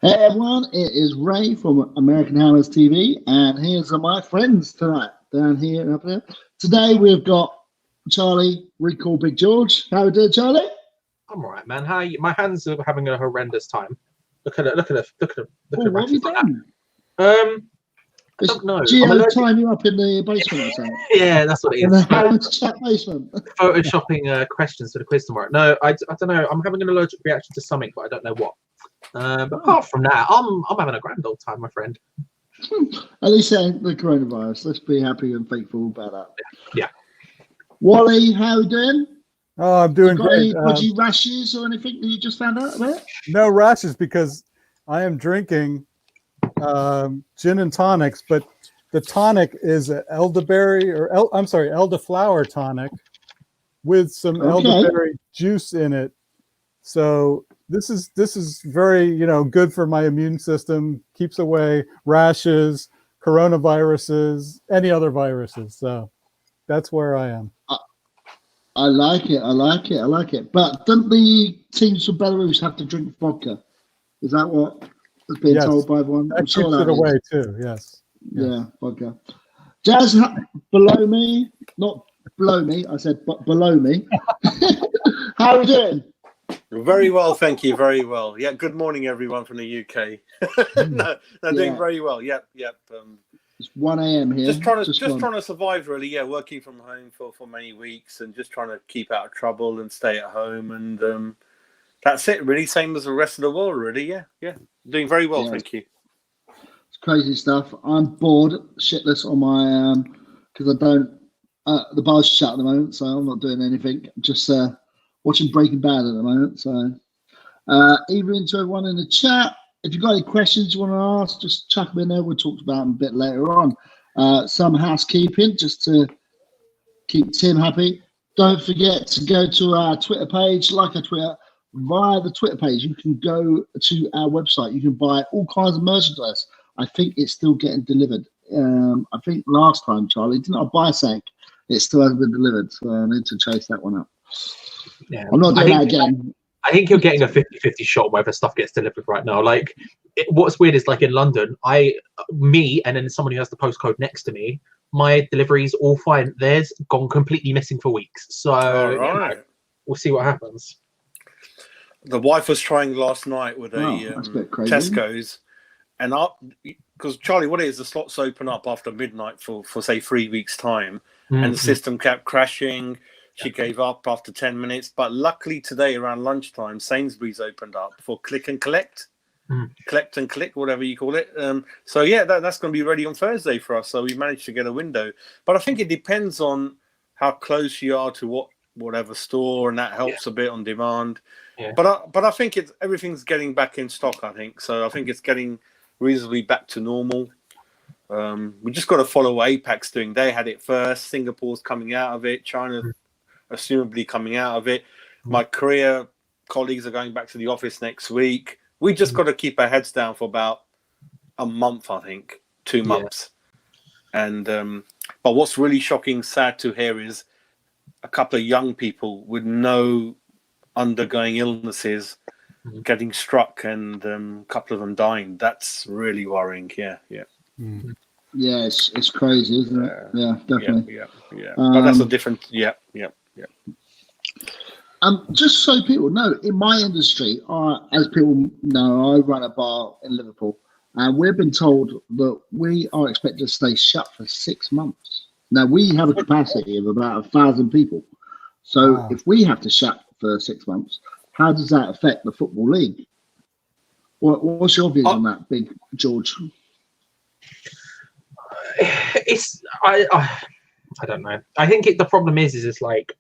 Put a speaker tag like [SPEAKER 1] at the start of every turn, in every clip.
[SPEAKER 1] Hey everyone, it is Ray from American Hammers TV, and here's my friends tonight, down here and up there. Today we've got Charlie, recall Big George. How we doing, Charlie?
[SPEAKER 2] I'm all right, man. How are you? My hands are having a horrendous time. Look at it. Look at it. Look at it. Look at
[SPEAKER 1] What have you done?
[SPEAKER 2] I don't know.
[SPEAKER 1] Geo time you up in the basement or something?
[SPEAKER 2] Yeah, that's what it is.
[SPEAKER 1] In the Hammers chat basement.
[SPEAKER 2] Photoshopping questions for the quiz tomorrow. No, I don't know. I'm having an allergic reaction to something, but I don't know what. But apart from that, I'm having a grand old time, my friend.
[SPEAKER 1] At least it ain't the coronavirus. Let's be happy and thankful about that.
[SPEAKER 2] Yeah.
[SPEAKER 1] Wally, how are you doing?
[SPEAKER 3] Oh, I'm doing great.
[SPEAKER 1] Any dodgy rashes or anything that you just found out about?
[SPEAKER 3] No rashes because I am drinking gin and tonics, but the tonic is an elderberry elderflower tonic with some elderberry juice in it. So this is very good for my immune system. Keeps away rashes, coronaviruses, any other viruses. So that's where I am.
[SPEAKER 1] I like it. But don't the teams from Belarus have to drink vodka? Is that what has been told by everyone?
[SPEAKER 3] That keeps it away too, yes.
[SPEAKER 1] Yeah, vodka. Jazz, below me, not below me, I said below me. How are you doing?
[SPEAKER 4] Very well, thank you. Very well. Yeah, good morning, everyone from the UK. Doing very well. Yep.
[SPEAKER 1] It's 1 a.m. here.
[SPEAKER 4] Just trying to survive, really. Yeah, working from home for many weeks and just trying to keep out of trouble and stay at home. And that's it, really. Same as the rest of the world, really. Yeah. Doing very well, thank you.
[SPEAKER 1] It's crazy stuff. I'm bored, shitless on my because I don't. The bar's shut at the moment, so I'm not doing anything. Just watching Breaking Bad at the moment. So, evening to everyone in the chat. If you've got any questions you want to ask, just chuck them in there. We'll talk about them a bit later on. Some housekeeping just to keep Tim happy. Don't forget to go to our Twitter page, like our Twitter. Via the Twitter page, you can go to our website. You can buy all kinds of merchandise. I think it's still getting delivered. I think last time, Charlie, didn't I buy something? It still hasn't been delivered, so I need to chase that one up.
[SPEAKER 2] Yeah,
[SPEAKER 1] I'm not doing that again.
[SPEAKER 2] I think you're getting a 50-50 shot whether stuff gets delivered right now. Like, what's weird is, like, in London, me and then someone who has the postcode next to me, my delivery's all fine. Theirs gone completely missing for weeks. So we'll see what happens.
[SPEAKER 4] The wife was trying last night with a Tesco's, and because Charlie, what it is, the slots open up after midnight for say 3 weeks time, and the system kept crashing. She gave up after 10 minutes, but luckily today around lunchtime, Sainsbury's opened up for click and collect, collect and click, whatever you call it. So yeah, that's going to be ready on Thursday for us. So we managed to get a window, but I think it depends on how close you are to whatever store, and that helps a bit on demand. Yeah. But I think everything's getting back in stock. I think so. I think it's getting reasonably back to normal. We just got to follow what APAC's doing. They had it first. Singapore's coming out of it. China, assumably coming out of it. My career colleagues are going back to the office next week. We just got to keep our heads down for about a month, I think, 2 months. And but what's really shocking, sad to hear is a couple of young people with no undergoing illnesses getting struck, and a couple of them dying. That's really worrying. Yeah.
[SPEAKER 1] Yeah, it's crazy, isn't it? Yeah, definitely.
[SPEAKER 4] Yeah. But that's a different. Yeah.
[SPEAKER 1] Just so people know, in my industry, as people know, I run a bar in Liverpool, and we've been told that we are expected to stay shut for 6 months. Now, we have a capacity of about 1,000 people. So if we have to shut for 6 months, how does that affect the Football League? What's your views on that, Big George?
[SPEAKER 2] I don't know. I think the problem is it's like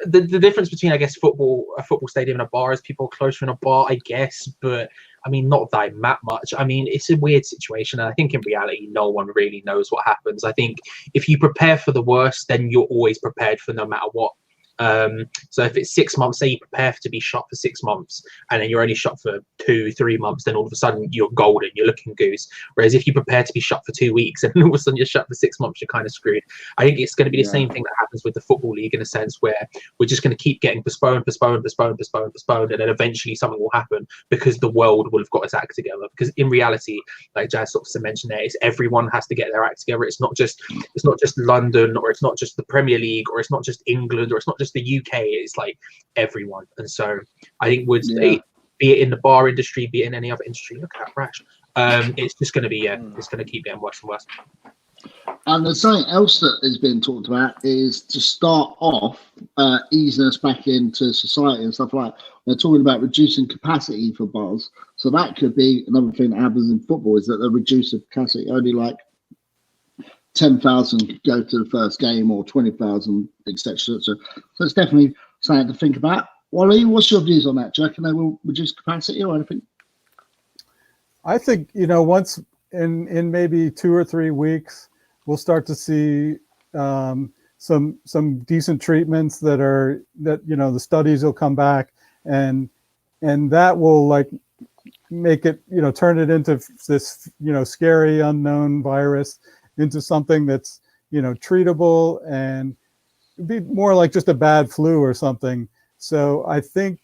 [SPEAKER 2] the difference between, I guess, a football stadium and a bar is people are closer in a bar, I guess, but I mean, not that much. I mean, it's a weird situation, and I think in reality, no one really knows what happens. I think if you prepare for the worst, then you're always prepared for no matter what. So if it's 6 months, say you prepare to be shot for 6 months, and then you're only shot for 2-3 months, then all of a sudden you're golden, you're looking goose. Whereas if you prepare to be shot for 2 weeks and all of a sudden you're shot for 6 months, you're kind of screwed. I think it's going to be the same thing that happens with the Football League, in a sense, where we're just going to keep getting postponed, and then eventually something will happen because the world will have got its act together. Because in reality, like Jazz sort of mentioned there, it's everyone has to get their act together. It's not just London, or it's not just the Premier League, or it's not just England, or it's not just the UK. It's like everyone. And so I think be it in the bar industry, be it in any other industry, look at that rash. It's just going to be it's going to keep getting worse and worse.
[SPEAKER 1] And there's something else that is being talked about is to start off easing us back into society and stuff like that. They're talking about reducing capacity for bars. So that could be another thing that happens in football, is that they reduce the capacity. Only like 10,000 go to the first game, or 20,000, etc. So it's definitely something to think about. Wally, what's your views on that? Do you reckon they will reduce capacity or anything?
[SPEAKER 3] I think, once in maybe 2 or 3 weeks, we'll start to see some decent treatments that the studies will come back, and that will like make it, turn it into this, scary unknown virus into something that's, treatable, and be more like just a bad flu or something. So I think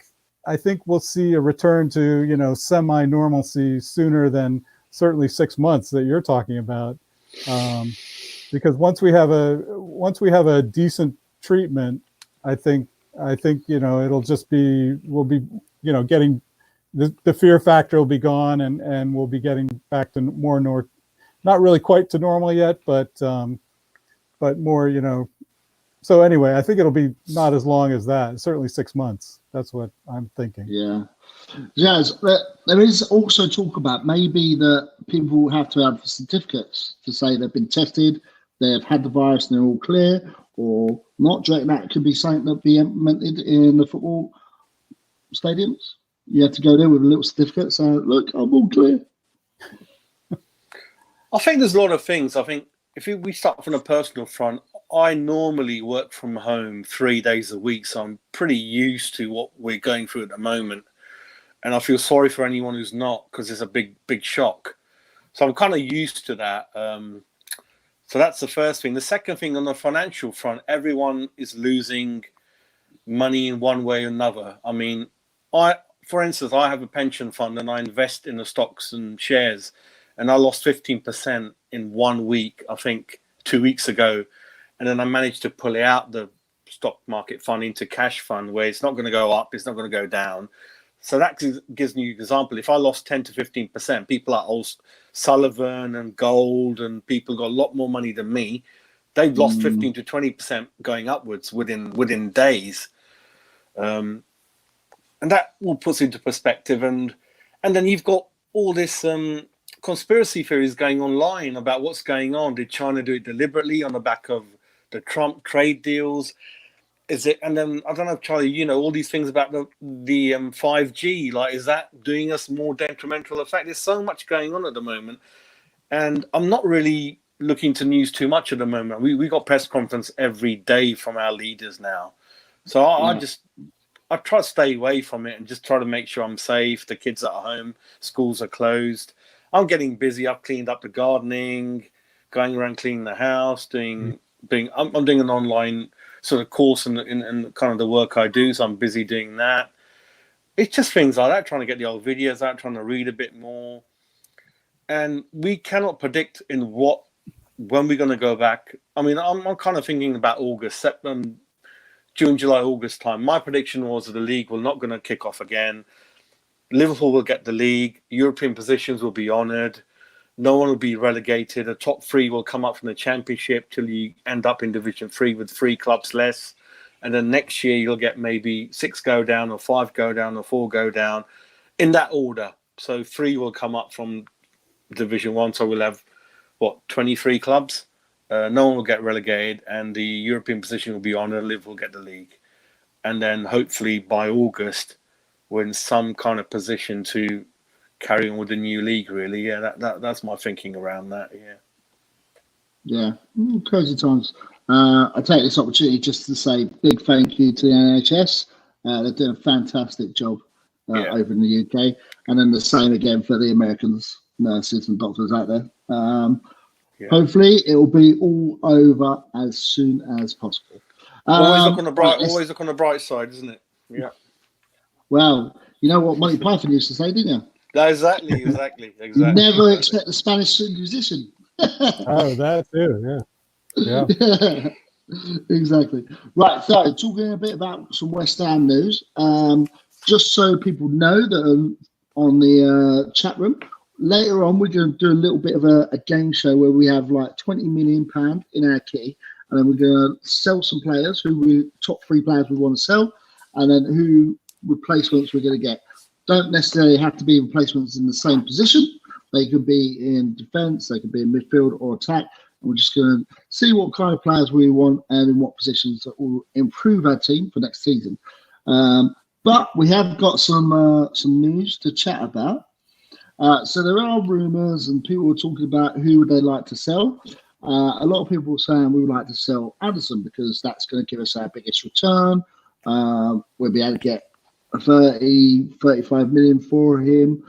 [SPEAKER 3] we'll see a return to, semi-normalcy sooner than certainly 6 months that you're talking about. Because once we have a decent treatment, I think it'll just be, we'll be getting the fear factor will be gone, and we'll be getting back to more not really quite to normal yet, but more, so anyway, I think it'll be not as long as that. Certainly 6 months. That's what I'm thinking.
[SPEAKER 1] Yeah. Jazz, there is also talk about maybe that people will have to have certificates to say they've been tested, they've had the virus, and they're all clear, or not. Do you reckon that could be something that be implemented in the football stadiums? You have to go there with a little certificate saying, look, I'm all clear.
[SPEAKER 4] I think there's a lot of things. I think if we start from a personal front, I normally work from home 3 days a week, so I'm pretty used to what we're going through at the moment. And I feel sorry for anyone who's not, because it's a big shock. So I'm kind of used to that. So that's the first thing. The second thing, on the financial front, everyone is losing money in one way or another. I mean, for instance, I have a pension fund and I invest in the stocks and shares, and I lost 15% in 1 week, I think 2 weeks ago. And then I managed to pull out the stock market fund into cash fund, where it's not going to go up, it's not going to go down. So that gives me an example. If I lost 10 to 15%, people like Sullivan and Gold and people got a lot more money than me, they've lost 15 to 20% going upwards within days. And that will put into perspective. And then you've got all this conspiracy theories going online about what's going on. Did China do it deliberately on the back of the Trump trade deals? Is it? And then I don't know, Charlie, all these things about the 5G, like, is that doing us more detrimental effect? There's so much going on at the moment, and I'm not really looking to news too much at the moment. We got press conference every day from our leaders now, so I try to stay away from it and just try to make sure I'm safe. The kids are at home, schools are closed. I'm getting busy. I've cleaned up the gardening, going around cleaning the house, I'm doing an online sort of course in kind of the work I do, so I'm busy doing that. It's just things like that, trying to get the old videos out, trying to read a bit more. And we cannot predict when we're going to go back. I mean, I'm kind of thinking about August, September, June, July, August time. My prediction was that the league will not going to kick off again. Liverpool will get the league. European positions will be honoured. No one will be relegated. The top three will come up from the Championship till you end up in Division 3 with 3 clubs less. And then next year you'll get maybe 6 go down, or 5 go down, or 4 go down, in that order. So 3 will come up from Division 1. So we'll have, 23 clubs? No one will get relegated, and the European position will be honoured. Liverpool will get the league. And then hopefully by August, we're in some kind of position to carry on with the new league, really. Yeah, that's my thinking around that. Yeah.
[SPEAKER 1] Crazy times. I take this opportunity just to say big thank you to the NHS. They're doing a fantastic job over in the UK, and then the same again for the Americans, nurses and doctors out there. Hopefully, it will be all over as soon as possible.
[SPEAKER 4] Always look on the bright side, isn't it? Yeah.
[SPEAKER 1] Well, you know what Monty Python used to say, didn't you?
[SPEAKER 4] Exactly.
[SPEAKER 1] Never expect the Spanish Inquisition.
[SPEAKER 3] Oh, that too, yeah.
[SPEAKER 1] Exactly. Right, so talking a bit about some West Ham news, just so people know that on the chat room, later on we're going to do a little bit of a game show where we have like £20 million in our key, and then we're going to sell some players top 3 players we want to sell, and then who replacements we're going to get. Don't necessarily have to be replacements in the same position. They could be in defence, they could be in midfield or attack. And we're just going to see what kind of players we want and in what positions that will improve our team for next season. But we have got some news to chat about. So there are rumours and people are talking about who would they like to sell. A lot of people are saying we would like to sell Anderson because that's going to give us our biggest return. We'll be able to get 35 million for him.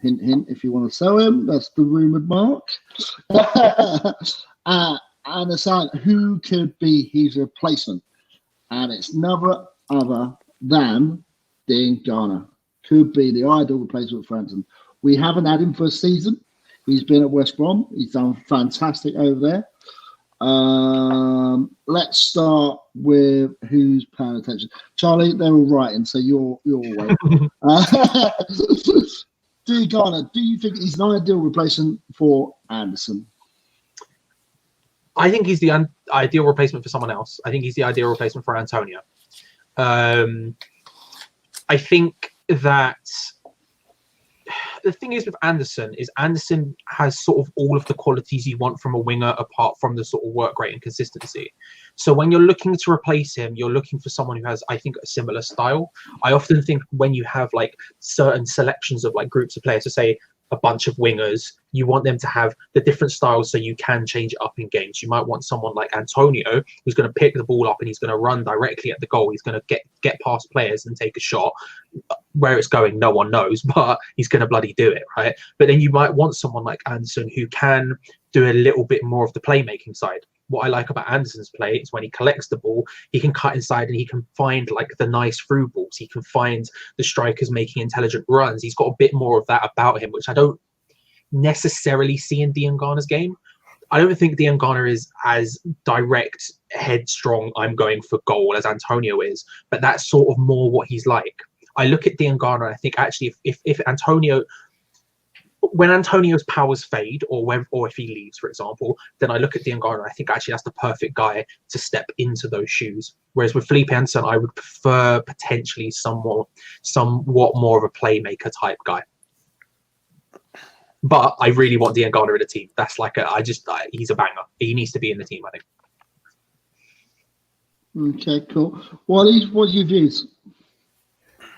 [SPEAKER 1] Hint, hint, if you want to sell him, that's the rumoured mark. And they're saying who could be his replacement. And it's never other than Dean Garner. Could be the ideal replacement for Anderson. We haven't had him for a season. He's been at West Brom. He's done fantastic over there. Let's start with who's paying attention. Charlie, they're all writing, so you're away. Dean Garner, do you think he's an ideal replacement for Anderson?
[SPEAKER 2] I think he's the ideal replacement for someone else. I think he's the ideal replacement for Antonio. I think that the thing is with Anderson has sort of all of the qualities you want from a winger apart from the sort of work rate and consistency. So when you're looking to replace him, you're looking for someone who has, I think, a similar style. I often think when you have like certain selections of like groups of players, to say a bunch of wingers, you want them to have the different styles so you can change it up in games. You might want someone like Antonio who's going to pick the ball up and he's going to run directly at the goal. He's going to get past players and take a shot. Where it's going, no one knows, but he's going to bloody do it, right? But then you might want someone like Anderson who can do a little bit more of the playmaking side. What I like about Anderson's play is when he collects the ball, he can cut inside and he can find like the nice through balls. He can find the strikers making intelligent runs. He's got a bit more of that about him, which I don't necessarily see in Dean Garner's game. I don't think Dean Garner is as direct, headstrong, I'm going for goal as Antonio is, but that's sort of more what he's like. I look at Dean Garner and I think actually if Antonio, when Antonio's powers fade or if he leaves, for example, then I look at Dean Garner and I think actually that's the perfect guy to step into those shoes. Whereas with Felipe Anderson, I would prefer potentially somewhat more of a playmaker type guy. But I really want Dean Garner in the team. That's like he's a banger. He needs to be in the team, I think.
[SPEAKER 1] Okay, cool. What's your views?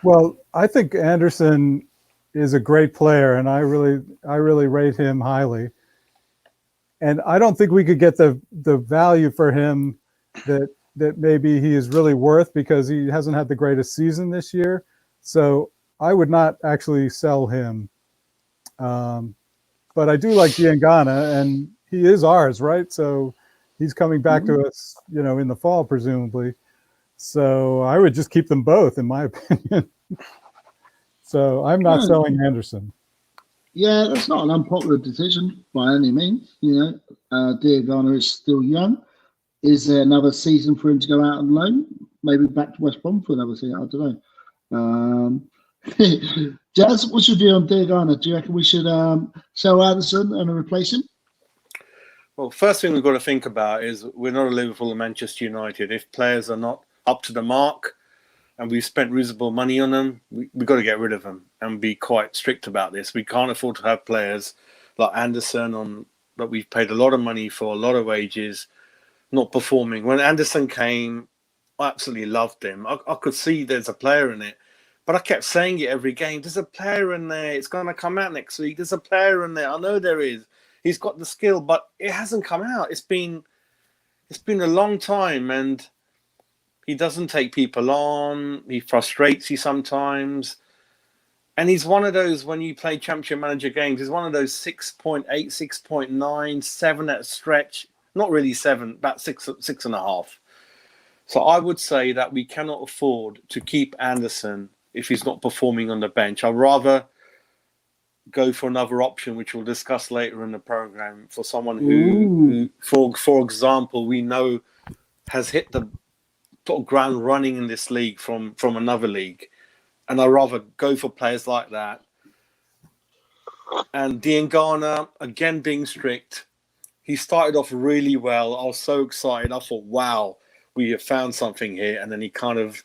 [SPEAKER 3] Well, I think Anderson is a great player, and I really rate him highly. And I don't think we could get the value for him that maybe he is really worth because he hasn't had the greatest season this year. So I would not actually sell him. But I do like Diangana, and he is ours, right? So he's coming back to us, in the fall, presumably. So I would just keep them both, in my opinion. So I'm not selling Anderson.
[SPEAKER 1] Yeah, that's not an unpopular decision by any means. Diangana is still young. Is there another season for him to go out on loan? Maybe back to West Brom for another season? I don't know. Jazz, what's your view on Diangana? Do you reckon we should sell Anderson and replace him?
[SPEAKER 4] Well, first thing we've got to think about is we're not a Liverpool or Manchester United. If players are not up to the mark and we've spent reasonable money on them, we've got to get rid of them and be quite strict about this. We can't afford to have players like Anderson that we've paid a lot of money for, a lot of wages, not performing. When Anderson came, I absolutely loved him. I could see there's a player in it. But I kept saying it every game. There's a player in there. It's going to come out next week. There's a player in there. I know there is. He's got the skill, but it hasn't come out. It's been it's been a long time, and he doesn't take people on. He frustrates you sometimes. And he's one of those, when you play Championship Manager games, he's one of those 6.8, 6.9, 7 at a stretch. Not really 7, about 6.5. So I would say that we cannot afford to keep Anderson if he's not performing on the bench. I'd rather go for another option, which we'll discuss later in the program, for someone who for example, we know has hit the sort of ground running in this league from another league. And I'd rather go for players like that. And Dean Garner, again, being strict, he started off really well. I was so excited. I thought, wow, we have found something here. And then he kind of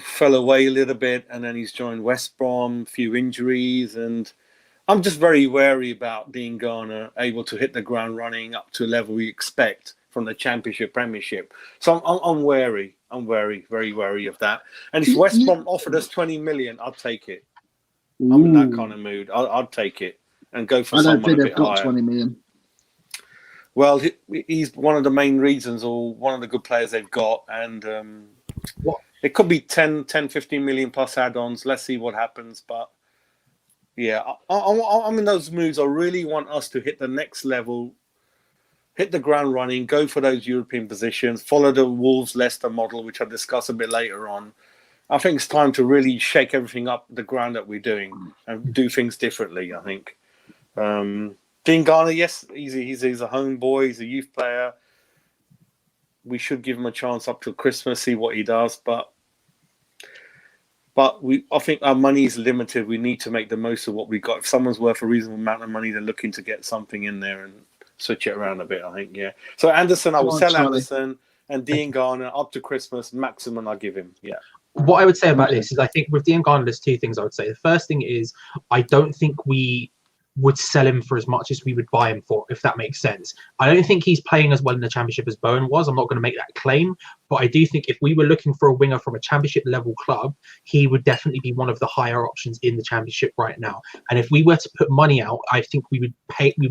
[SPEAKER 4] fell away a little bit. And then he's joined West Brom, a few injuries. And I'm just very wary about Dean Garner able to hit the ground running up to a level we expect from the Championship, Premiership. So I'm wary. I'm very wary of that. And if West Brom offered us 20 million, I'd take it. I'm in that kind of mood. I'd take it and go for someone a bit higher. I don't think they've got 20 million. Well, he's one of the main reasons, or one of the good players they've got. And it could be 10, 15 million plus add-ons. Let's see what happens. But yeah, I'm in those moods. I really want us to hit the next level, hit the ground running, go for those European positions, follow the Wolves-Leicester model, which I'll discuss a bit later on. I think it's time to really shake everything up the ground that we're doing and do things differently, I think. Dean Garner, yes, he's a home boy, he's a youth player. We should give him a chance up till Christmas, see what he does. But I think our money is limited. We need to make the most of what we got. If someone's worth a reasonable amount of money, they're looking to get something in there and switch it around a bit, I think, yeah. So Anderson, I will sell Anderson, and Dean Garner up to Christmas, maximum I'll give him, yeah.
[SPEAKER 2] What I would say about this is I think with Dean Garner, there's two things I would say. The first thing is I don't think we would sell him for as much as we would buy him for, if that makes sense. I don't think he's playing as well in the Championship as Bowen was. I'm not going to make that claim, but I do think if we were looking for a winger from a Championship level club, he would definitely be one of the higher options in the Championship right now. And if we were to put money out, I think we would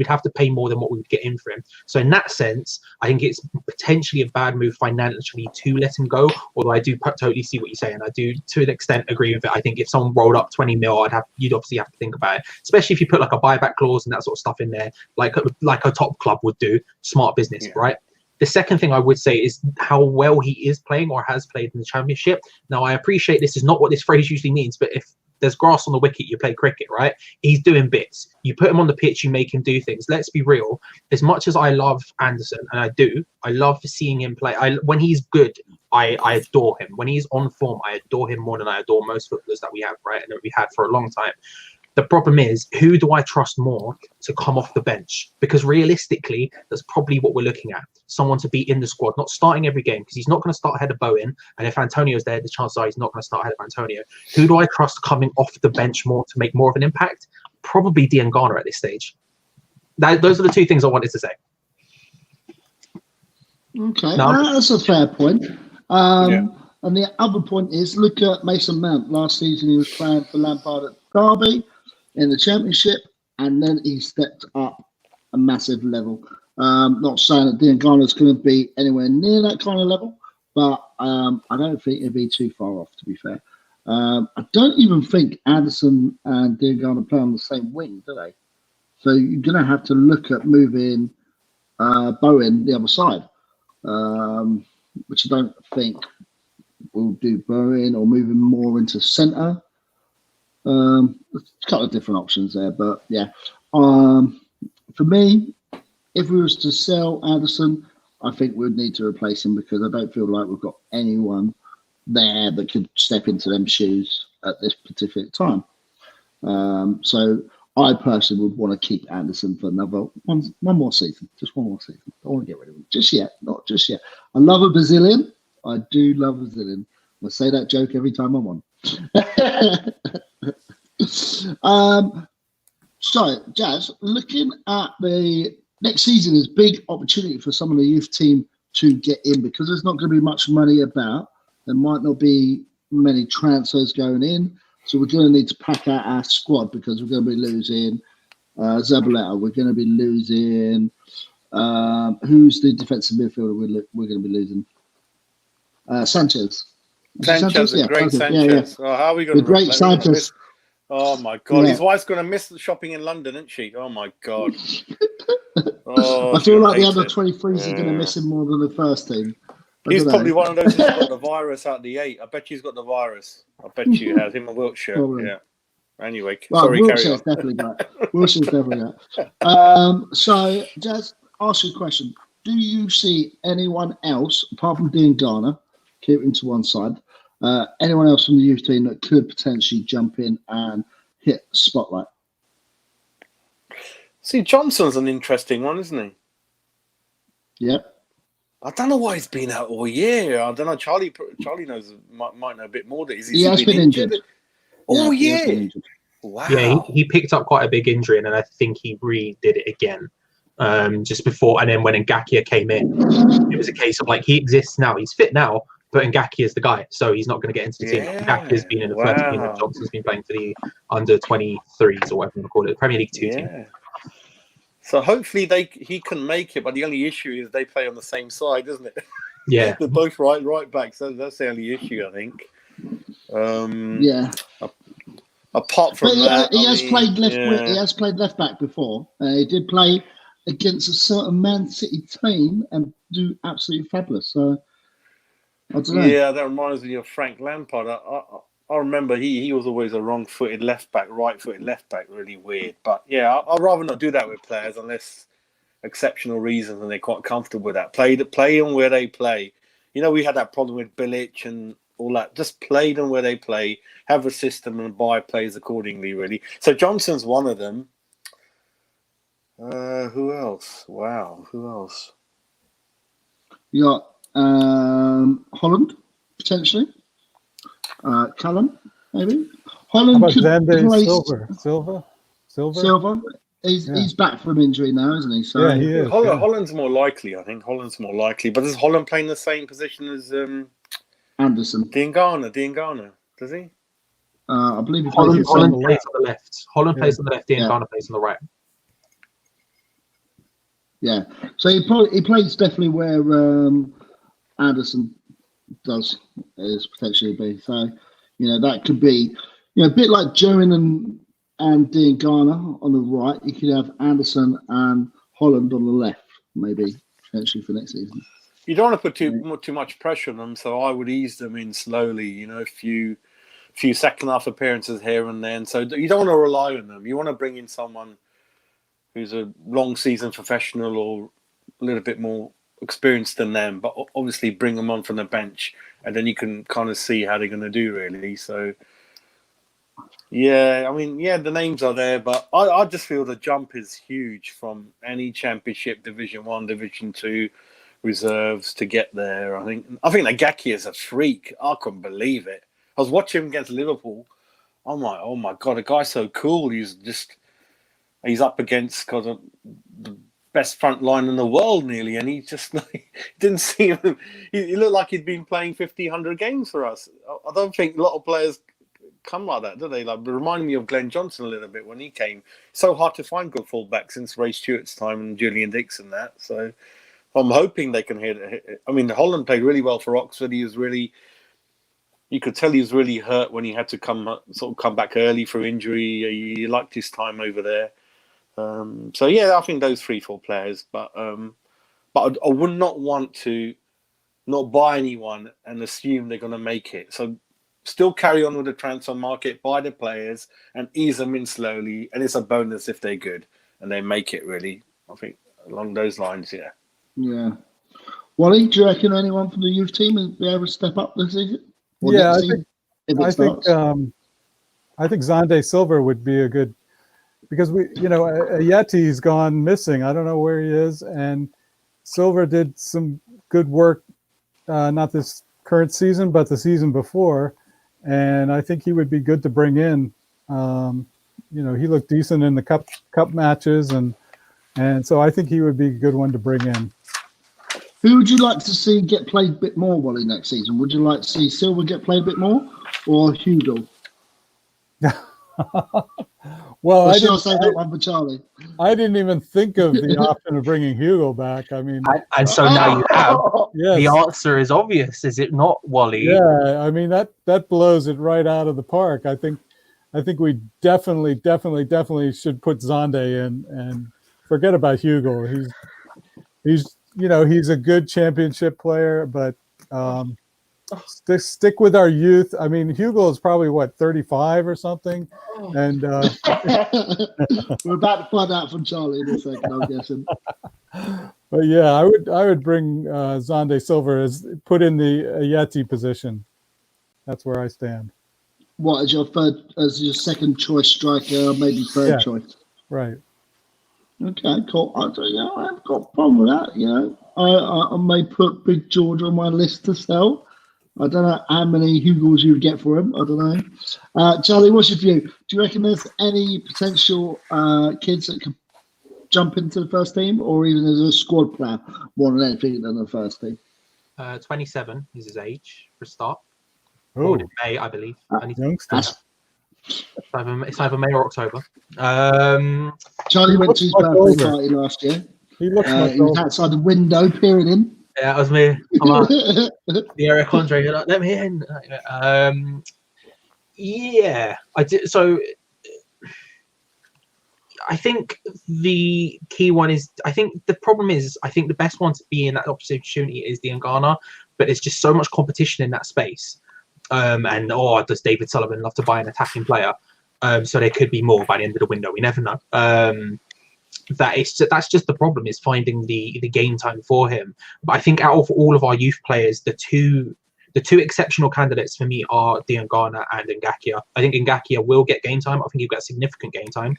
[SPEAKER 2] have to pay more than what we would get in for him. So in that sense, I think it's potentially a bad move financially to let him go, although I do totally see what you're saying. I do to an extent agree with it. I think if someone rolled up 20 mil, you'd obviously have to think about it, especially if you put like a buyback clause and that sort of stuff in there, like a top club would do. Smart business, yeah. Right? The second thing I would say is how well he is playing or has played in the Championship. Now, I appreciate this is not what this phrase usually means, but if there's grass on the wicket, you play cricket, right? He's doing bits. You put him on the pitch, you make him do things. Let's be real. As much as I love Anderson, and I love seeing him play. When he's good, I adore him. When he's on form, I adore him more than I adore most footballers that we have, right? And that we've had for a long time. The problem is, who do I trust more to come off the bench? Because realistically, that's probably what we're looking at. Someone to be in the squad, not starting every game, because he's not going to start ahead of Bowen. And if Antonio's there, the chances are he's not going to start ahead of Antonio. Who do I trust coming off the bench more to make more of an impact? Probably Dean Garner at this stage. Those are the two things I wanted to say.
[SPEAKER 1] Okay, that's a fair point. And the other point is, look at Mason Mount. Last season, he was playing for Lampard at Derby in the Championship, and then he stepped up a massive level. Not saying that Dean Garner's going to be anywhere near that kind of level, but I don't think it'd be too far off, to be fair. I don't even think Anderson and Dean Garner play on the same wing, do they? So you're going to have to look at moving Bowen the other side, which I don't think will do Bowen, or moving more into centre. There's a couple of different options there, but yeah. For me, if we was to sell Anderson, I think we'd need to replace him, because I don't feel like we've got anyone there that could step into them shoes at this particular time. So I personally would want to keep Anderson for one more season, just one more season. I don't want to get rid of him just yet, not just yet. I love a Brazilian. I do love a Brazilian. I say that joke every time I'm on. So, Jazz, looking at the next season is big opportunity for some of the youth team to get in, because there's not going to be much money about. There might not be many transfers going in, so we're going to need to pack out our squad, because we're going to be losing Zabaleta. We're going to be losing Who's the defensive midfielder we're going to be losing? Sanchez.
[SPEAKER 4] Sanchez, the great Sanchez.
[SPEAKER 1] Yeah.
[SPEAKER 4] Oh, how are we going
[SPEAKER 1] to great Sanchez?
[SPEAKER 4] Oh my God, his wife's going to miss the shopping in London, isn't she? Oh my God.
[SPEAKER 1] I feel like the under 23s are going to miss him more than the first team.
[SPEAKER 4] He's probably one of those who's got the virus out of the 8. I bet he's got the virus. I bet you has him in Wiltshire. Probably. Yeah. Anyway, sorry,
[SPEAKER 1] Wiltshire's definitely got. Wiltshire's definitely got. So, just ask you a question: do you see anyone else apart from Dean Garner, keeping to one side, anyone else from the youth team that could potentially jump in and hit the spotlight?
[SPEAKER 4] See, Johnson's an interesting one, isn't he?
[SPEAKER 1] Yep.
[SPEAKER 4] I don't know why he's been out all year. I don't know. Charlie knows, might know a bit more.
[SPEAKER 1] He has been injured.
[SPEAKER 4] Oh, yeah. Wow.
[SPEAKER 2] Yeah, he picked up quite a big injury, and then I think he redid it again just before. And then when Ngakia came in, it was a case of like, he exists now. He's fit now, but Ngakia is the guy, so he's not going to get into the team. Ngakia's been in the first team, and Johnson's been playing for the under 23s or whatever you call it, Premier League 2 team.
[SPEAKER 4] So hopefully he can make it, but the only issue is they play on the same side, isn't it?
[SPEAKER 2] Yeah.
[SPEAKER 4] They're both right backs. So that's the only issue, I think. Apart from that,
[SPEAKER 1] he has played left. He has played left back before. He did play against a certain Man City team and do absolutely fabulous. So I don't know.
[SPEAKER 4] Yeah, that reminds me of Frank Lampard. I remember he was always a wrong-footed left back, right-footed left back. Really weird. But yeah, I'd rather not do that with players unless exceptional reasons and they're quite comfortable with that. Play them where they play. You know, we had that problem with Bilic and all that. Just play them where they play. Have a system and buy players accordingly. Really. So Johnson's one of them. Who else? Wow. Who else?
[SPEAKER 1] You got Holland potentially. Callum, maybe. Holland could play Silva. He's back from injury now, isn't he? So
[SPEAKER 3] yeah, he is.
[SPEAKER 4] Holland's more likely, I think. Holland's more likely. But is Holland playing the same position as
[SPEAKER 1] Anderson?
[SPEAKER 4] Diangana, does he?
[SPEAKER 1] I believe
[SPEAKER 2] Holland plays on the left. Holland plays on the left. Diangana plays on the right. Yeah.
[SPEAKER 1] So he plays definitely where Anderson is potentially be. So, that could be, a bit like Joan and Diangana on the right. You could have Anderson and Holland on the left, maybe potentially for next season.
[SPEAKER 4] You don't want to put too much pressure on them, so I would ease them in slowly. A few second half appearances here and then. So you don't want to rely on them. You want to bring in someone who's a long season professional or a little bit more experienced than them, but obviously bring them on from the bench, and then you can kind of see how they're going to do, really. So, the names are there, but I just feel the jump is huge from any Championship, Division 1, Division 2 reserves to get there. I think Ngakia is a freak. I couldn't believe it. I was watching him against Liverpool. I'm like, oh my God, the guy's so cool. He's up against the best front line in the world nearly, and he just didn't see him. He looked like he'd been playing 50, 100 games for us. I don't think a lot of players come like that, do they? Like, reminding me of Glenn Johnson a little bit when he came. So hard to find good fullbacks since Ray Stewart's time and Julian Dixon that. So I'm hoping they can hit it. I mean, Holland played really well for Oxford. You could tell he was really hurt when he had to come back early for injury. He liked his time over there. I think those 3-4 players, but I would not want to not buy anyone and assume they're going to make it. So still carry on with the transfer market, buy the players and ease them in slowly, and it's a bonus if they're good and they make it. Really, I think along those lines. Yeah.
[SPEAKER 1] Wally, do you reckon anyone from the youth team will be able to step up this season?
[SPEAKER 3] I think Zande Silva would be a good. Because Ayeti's gone missing. I don't know where he is. And Silver did some good work, not this current season, but the season before. And I think he would be good to bring in. He looked decent in the cup matches, and so I think he would be a good one to bring in.
[SPEAKER 1] Who would you like to see get played a bit more, Wally, next season? Would you like to see Silver get played a bit more, or Hudel?
[SPEAKER 3] Well,
[SPEAKER 1] I shall say that one for Charlie.
[SPEAKER 3] I didn't even think of the option of bringing Hugo back. I mean,
[SPEAKER 2] and so now you have.
[SPEAKER 3] yes.
[SPEAKER 2] The answer is obvious, is it not, Wally?
[SPEAKER 3] Yeah, I mean that blows it right out of the park. I think we definitely should put Zonde in and forget about Hugo. He's he's a good championship player, but stick with our youth. I mean, Hugo is probably what, 35 or something, and
[SPEAKER 1] we're about to find out from Charlie in a second, I'm guessing.
[SPEAKER 3] But yeah, I would bring Zonde Silva as put in the Yeti position. That's where I stand.
[SPEAKER 1] What as your second choice striker, maybe third choice?
[SPEAKER 3] Right.
[SPEAKER 1] Okay, cool. I've got a problem with that. I may put Big George on my list to sell. I don't know how many Hugels you would get for him. I don't know. Charlie, what's your view? Do you reckon there's any potential kids that could jump into the first team, or even as a squad player more than anything than the first team?
[SPEAKER 2] 27 is his age for a start.
[SPEAKER 3] Oh,
[SPEAKER 2] in May, I believe.
[SPEAKER 3] Youngsters.
[SPEAKER 2] It's either May or October.
[SPEAKER 1] Charlie went to his birthday party last year.
[SPEAKER 3] He looks
[SPEAKER 1] he was outside the window peering in.
[SPEAKER 2] Yeah, that was me. The Eric Andre, like, let me in. Yeah, I did. So I think the key one is, I think the problem is, I think the best one to be in that opportunity is the Ngana, but there's just so much competition in that space. And does David Sullivan love to buy an attacking player? So there could be more by the end of the window. We never know. That's just the problem, is finding the game time for him. But I think out of all of our youth players, the two exceptional candidates for me are Diangana and Ngakia. I think Ngakia will get game time. I think he'll get significant game time.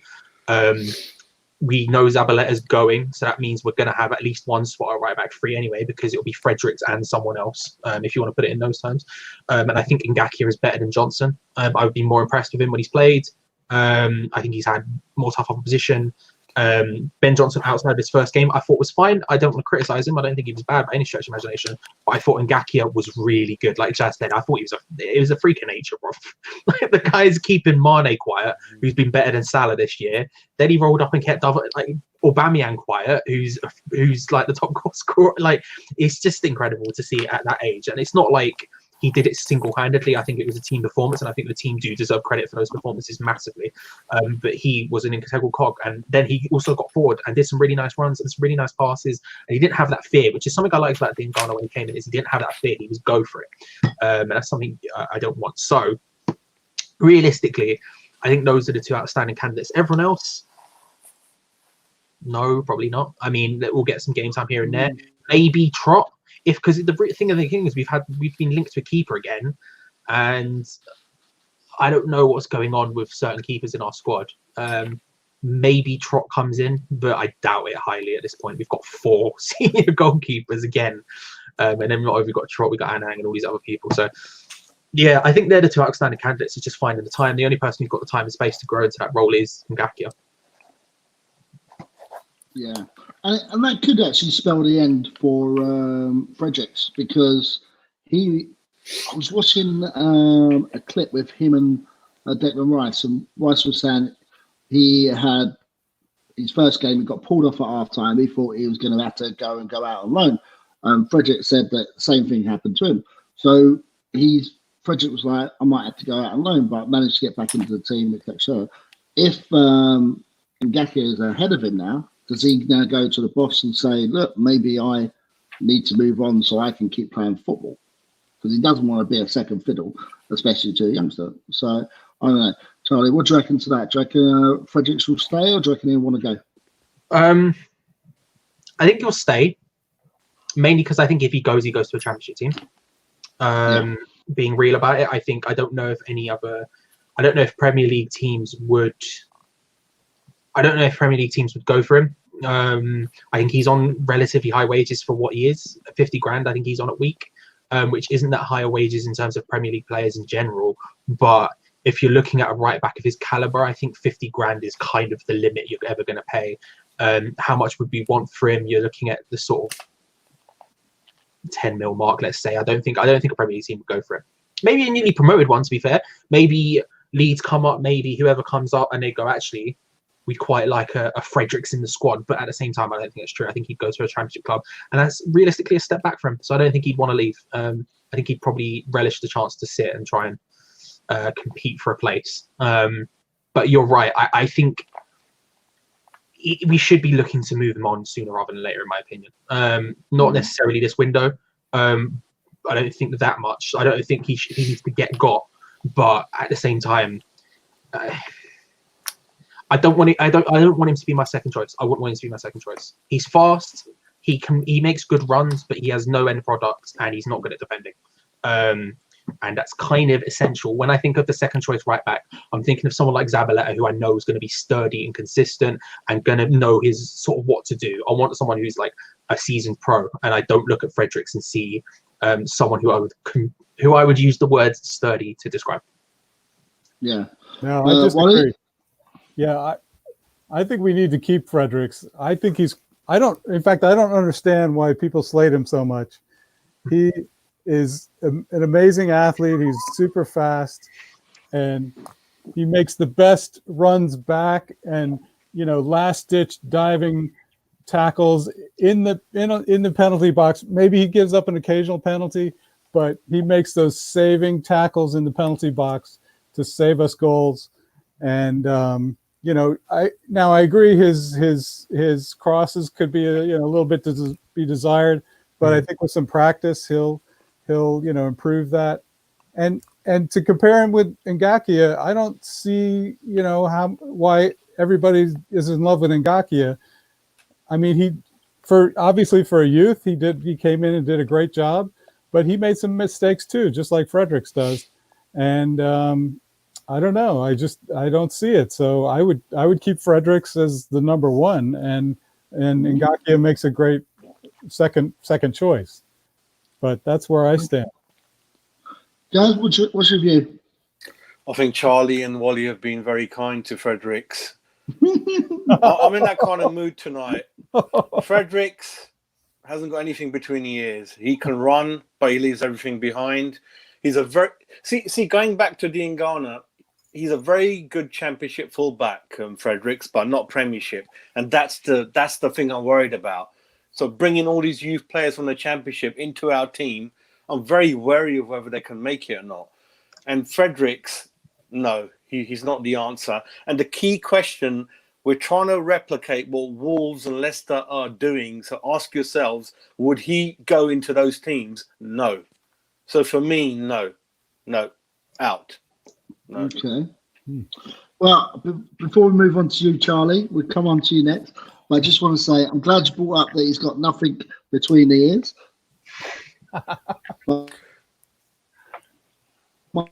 [SPEAKER 2] We know Zabaleta's going, so that means we're going to have at least one spot at right back free anyway, because it'll be Fredericks and someone else, if you want to put it in those terms. And I think Ngakia is better than Johnson. I would be more impressed with him when he's played. I think he's had more tough opposition. Ben Johnson outside of his first game I thought was fine. I don't want to criticize him. I don't think he was bad by any stretch of imagination, but I thought Ngakia was really good. Like Jazz said, I thought it was a freak of nature, bro. Like, the guy's keeping Mane quiet, who's been better than Salah this year. Then he rolled up and kept like Aubameyang quiet, who's like the top goal scorer. Like, it's just incredible to see at that age. And it's not like he did it single-handedly. I think it was a team performance, and I think the team do deserve credit for those performances massively. But he was an integral cog, and then he also got forward and did some really nice runs and some really nice passes, and he didn't have that fear, which is something I liked about Diangana when he came in, is he didn't have that fear. He was go for it, and that's something I don't want. So, realistically, I think those are the two outstanding candidates. Everyone else, no, probably not. I mean, we'll get some game time here and there. Maybe Trot. Because the thing of the king is we've been linked to a keeper again, and I don't know what's going on with certain keepers in our squad. Maybe Trot comes in, but I doubt it highly at this point. We've got 4 senior goalkeepers again, and then not only we've got Trot, we've got Anang and all these other people. So yeah, I think they're the two outstanding candidates. It's just finding the time. The only person who's got the time and space to grow into that role is Ngakia.
[SPEAKER 1] Yeah, and that could actually spell the end for Fredericks, because I was watching a clip with him and Declan Rice, and Rice was saying he had his first game, he got pulled off at half time. He thought he was going to have to go out on loan. Fredericks said that the same thing happened to him. So Fredericks was like, I might have to go out on loan, but managed to get back into the team, etc. If Ngakia is ahead of him now, does he now go to the boss and say, look, maybe I need to move on so I can keep playing football? Because he doesn't want to be a second fiddle, especially to a youngster. So, I don't know. Charlie, what do you reckon to that? Do you reckon Fredericks will stay, or do you reckon he'll want to go?
[SPEAKER 2] I think he'll stay, mainly because I think if he goes to a championship team. Being real about it, I don't know if Premier League teams would go for him. I think he's on relatively high wages for what he is. 50 grand, I think he's on a week, which isn't that higher wages in terms of Premier League players in general. But if you're looking at a right back of his caliber, I think 50 grand is kind of the limit you're ever going to pay. How much would we want for him? You're looking at the sort of 10 mil mark, let's say. I don't think a Premier League team would go for him. Maybe a newly promoted one, to be fair. Maybe Leeds come up, maybe whoever comes up, and they go, actually, we'd quite like a Fredericks in the squad. But at the same time, I don't think it's true. I think he'd go to a championship club, and that's realistically a step back for him. So I don't think he'd want to leave. I think he'd probably relish the chance to sit and try and compete for a place. But you're right. I think we should be looking to move him on sooner rather than later, in my opinion. Not necessarily this window. I don't think that much. I don't think he needs to get got. But at the same time, I don't want him to be my second choice. I wouldn't want him to be my second choice. He's fast. He makes good runs, but he has no end product, and he's not good at defending. And that's kind of essential. When I think of the second choice right back, I'm thinking of someone like Zabaleta, who I know is going to be sturdy and consistent and going to know his sort of what to do. I want someone who's like a seasoned pro, and I don't look at Fredericks and see someone who I would use the word sturdy to describe.
[SPEAKER 1] Yeah.
[SPEAKER 3] No, I disagree. Yeah, I think we need to keep Fredericks. I think I don't understand why people slate him so much. He is an amazing athlete. He's super fast, and he makes the best runs back and, last ditch diving tackles in the penalty box. Maybe he gives up an occasional penalty, but he makes those saving tackles in the penalty box to save us goals. And I agree his crosses could be a little bit to be desired, but I think with some practice he'll improve that. And to compare him with Ngakia, I don't see why everybody is in love with Ngakia. I mean, obviously for a youth he came in and did a great job, but he made some mistakes too, just like Fredericks does. And I don't know. I don't see it. So I would keep Fredericks as the number one, and Ngakia makes a great second choice. But that's where I stand.
[SPEAKER 1] Guys, what's your view?
[SPEAKER 4] I think Charlie and Wally have been very kind to Fredericks. I'm in that kind of mood tonight. Fredericks hasn't got anything between the ears. He can run, but he leaves everything behind. He's a very going back to Diangana, he's a very good championship fullback, Fredericks, but not Premiership, and that's the thing I'm worried about. So bringing all these youth players from the Championship into our team, I'm very wary of whether they can make it or not. And Fredericks, no, he's not the answer. And the key question, we're trying to replicate what Wolves and Leicester are doing. So ask yourselves, would he go into those teams? No. So for me, no, out. No.
[SPEAKER 1] Okay. Well, before we move on to you, Charlie, we'll come on to you next. But I just want to say, I'm glad you brought up that he's got nothing between the ears. But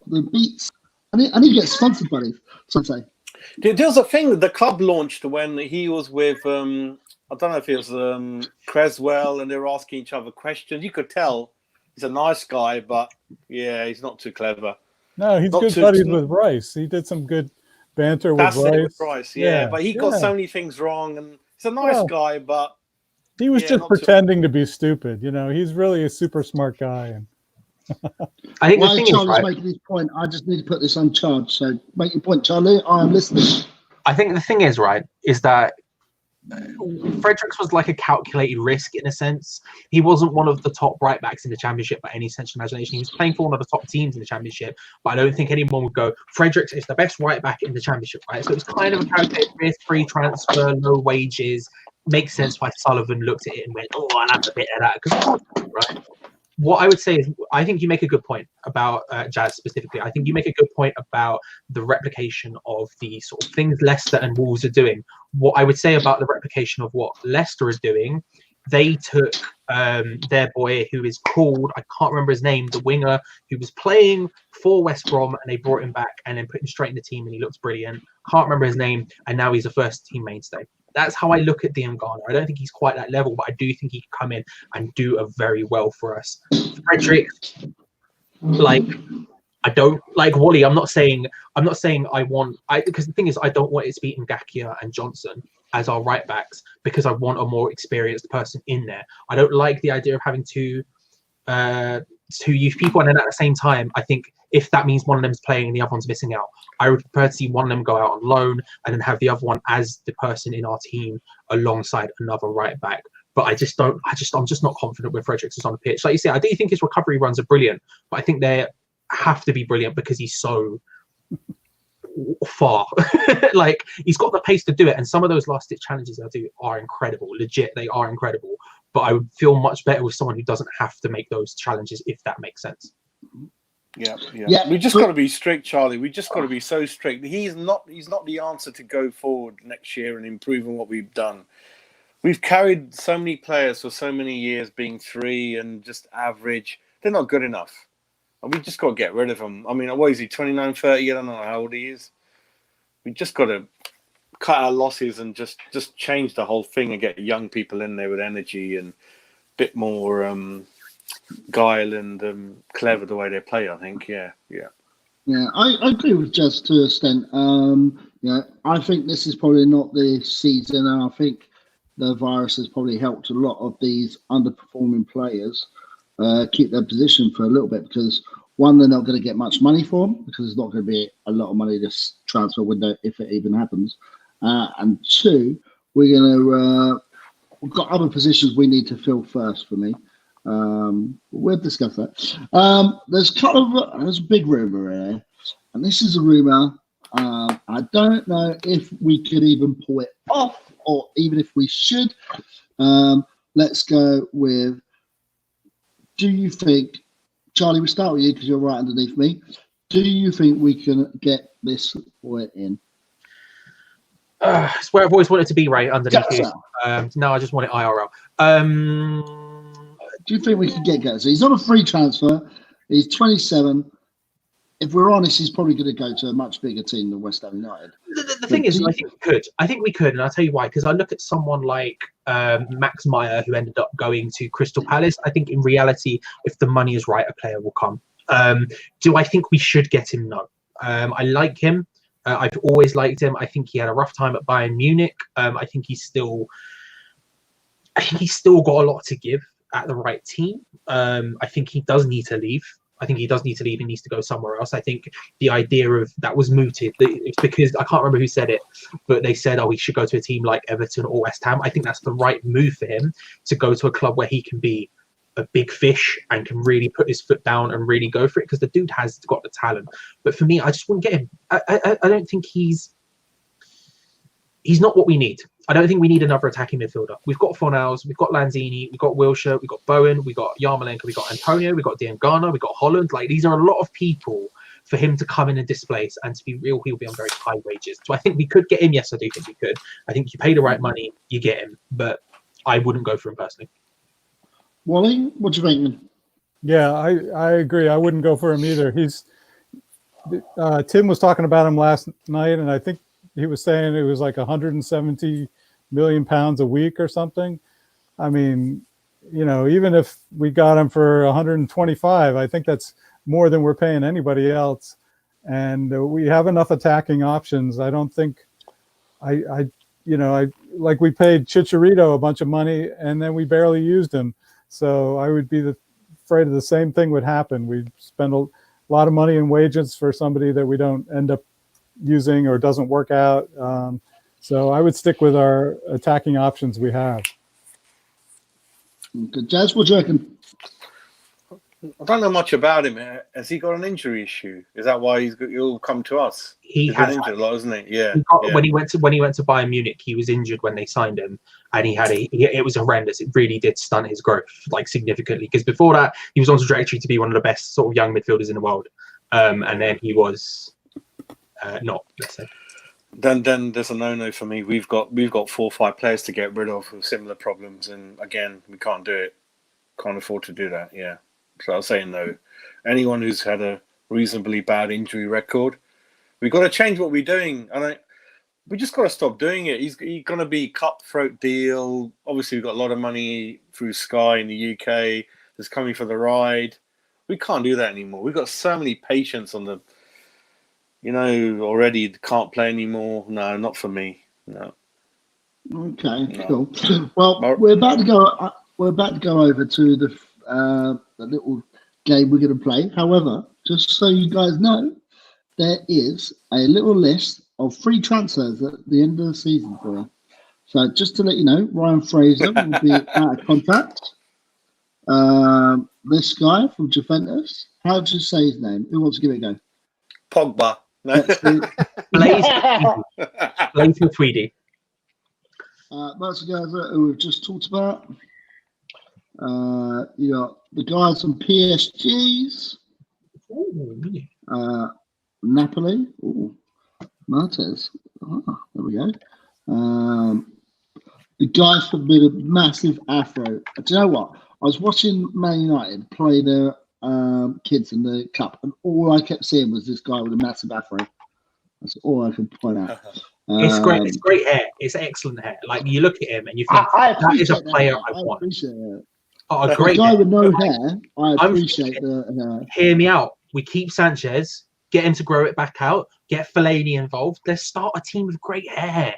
[SPEAKER 1] the beats, I need to get sponsored, buddy. So say.
[SPEAKER 4] There's a thing the club launched when he was with, I don't know if it was Creswell, and they were asking each other questions. You could tell he's a nice guy, but yeah, he's not too clever.
[SPEAKER 3] No, he's good buddies with Rice. He did some good banter with Rice.
[SPEAKER 4] Yeah, but he got so many things wrong, and he's a nice guy, but
[SPEAKER 3] he was just pretending to be stupid. He's really a super smart guy. And
[SPEAKER 2] I think
[SPEAKER 1] while Charlie's making his point, I just need to put this on charge. So make your point, Charlie. I am listening.
[SPEAKER 2] I think the thing is that Fredericks was like a calculated risk in a sense. He wasn't one of the top right backs in the Championship by any sense of imagination. He was playing for one of the top teams in the Championship, but I don't think anyone would go, Fredericks is the best right back in the Championship, right? So it was kind of a calculated risk, free transfer, low wages. Makes sense why Sullivan looked at it and went, oh, I'll have a bit of that, right? What I would say is, I think you make a good point about Jazz specifically. I think you make a good point about the replication of the sort of things Leicester and Wolves are doing. What I would say about the replication of what Leicester is doing, they took their boy who is called, I can't remember his name, the winger who was playing for West Brom, and they brought him back and then put him straight in the team, and he looks brilliant. Can't remember his name, and now he's a first team mainstay. That's how I look at Diangana. I don't think he's quite that level, but I do think he can come in and do a very well for us. Fredericks, I don't like Wally. I'm not saying I want, because the thing is, I don't want it to be Ngakia and Johnson as our right backs, because I want a more experienced person in there. I don't like the idea of having two two youth people, and then at the same time, I think if that means one of them's playing and the other one's missing out, I would prefer to see one of them go out on loan and then have the other one as the person in our team alongside another right back. But I'm just not confident when Fredericks is on the pitch. Like you say, I do think his recovery runs are brilliant, but I think they have to be brilliant because he's so far. Like, he's got the pace to do it, and some of those last ditch challenges I do are incredible. Legit, they are incredible. But I would feel much better with someone who doesn't have to make those challenges, if that makes sense.
[SPEAKER 4] Yeah. We just got to be strict, Charlie. We just got to be so strict. He's not the answer to go forward next year and improve on what we've done. We've carried so many players for so many years being 3 and just average. They're not good enough. And we just got to get rid of them. I mean, what is he, 29, 30? I don't know how old he is. We just got to cut our losses and just change the whole thing and get young people in there with energy and a bit more guile and clever the way they play, I think. Yeah,
[SPEAKER 1] I agree with Jez to an extent. I think this is probably not the season, and I think the virus has probably helped a lot of these underperforming players keep their position for a little bit, because one, they're not going to get much money for them because there's not going to be a lot of money this transfer window if it even happens, and two, we've got other positions we need to fill first. For me, we'll discuss that. There's a big rumor here, and this is a rumor. I don't know if we could even pull it off, or even if we should. Let's go with, do you think, Charlie, we start with you because you're right underneath me. Do you think we can get this boy in?
[SPEAKER 2] It's where I've always wanted to be, right underneath you. No, I just want it IRL.
[SPEAKER 1] Do you think we can get Getza? He's on a free transfer. He's 27. If we're honest, he's probably going to go to a much bigger team than West Ham United.
[SPEAKER 2] The thing is, I think we could. I think we could, and I'll tell you why. Because I look at someone like Max Meyer, who ended up going to Crystal Palace. I think in reality, if the money is right, a player will come. Do I think we should get him? No. I like him. I've always liked him. I think he had a rough time at Bayern Munich. I think he's still got a lot to give at the right team. I think he does need to leave. He needs to go somewhere else. I think the idea of that was mooted. It's because I can't remember who said it, but they said, he should go to a team like Everton or West Ham. I think that's the right move for him, to go to a club where he can be a big fish and can really put his foot down and really go for it, because the dude has got the talent. But for me, I just wouldn't get him. I don't think he's not what we need. I don't think we need another attacking midfielder. We've got Fornals, we've got Lanzini, we've got Wilshere, we've got Bowen, we've got Yarmolenko, we've got Antonio, we've got Diangana, we've got Holland. Like, these are a lot of people for him to come in and displace, and to be real, he'll be on very high wages. So I think we could get him. Yes, I do think we could. I think you pay the right money, you get him. But I wouldn't go for him personally.
[SPEAKER 1] Wally, what do you think?
[SPEAKER 3] Yeah, I agree. I wouldn't go for him either. Tim was talking about him last night, and I think he was saying it was like 170 million pounds a week or something. I mean, even if we got him for 125, I think that's more than we're paying anybody else. And we have enough attacking options. I don't think we paid Chicharito a bunch of money and then we barely used him. So I would be afraid of the same thing would happen. We'd spend a lot of money in wages for somebody that we don't end up using or doesn't work out. So I would stick with our attacking options we have.
[SPEAKER 1] Good. Jazz, what do you reckon?
[SPEAKER 4] I don't know much about him. Has he got an injury issue? Is that why he'll come to us? He's been injured a lot, isn't he? Yeah.
[SPEAKER 2] When he went to Bayern Munich, he was injured when they signed him, and it was horrendous. It really did stunt his growth significantly, because before that he was on the trajectory to be one of the best sort of young midfielders in the world, and then he was not. Let's say.
[SPEAKER 4] Then there's a no-no for me. We've got 4 or 5 players to get rid of with similar problems, and again, we can't do it. Can't afford to do that. Yeah. So I'll say no. Anyone who's had a reasonably bad injury record, we've got to change what we're doing. We just got to stop doing it. He's going to be cutthroat deal. Obviously, we've got a lot of money through Sky in the UK that's coming for the ride. We can't do that anymore. We've got so many patients on the, already can't play anymore. No, not for me. No.
[SPEAKER 1] Okay, no. Cool. Well, we're about to go over to the little game we're going to play. However, just so you guys know, there is a little list of free transfers at the end of the season for you. So just to let you know, Ryan Fraser will be out of contract. This guy from Juventus, how do you say his name? Who wants to give it a go?
[SPEAKER 4] Pogba.
[SPEAKER 2] Blaze Tweedy.
[SPEAKER 1] That's the guys who we've just talked about. You got the guys from PSGs. Napoli. Ooh. Martez. There we go. The guy with a massive afro. Do you know what? I was watching Man United play their kids in the cup, and all I kept seeing was this guy with a massive afro. That's all I can point out.
[SPEAKER 2] It's great. It's great hair. It's excellent hair. Like you look at him and you think that is a player I want.
[SPEAKER 1] Appreciate it.
[SPEAKER 2] Oh, a great
[SPEAKER 1] guy with no hair. I appreciate the.
[SPEAKER 2] Hear me out. We keep Sanchez, get him to grow it back out, get Fellaini involved. Let's start a team with great hair.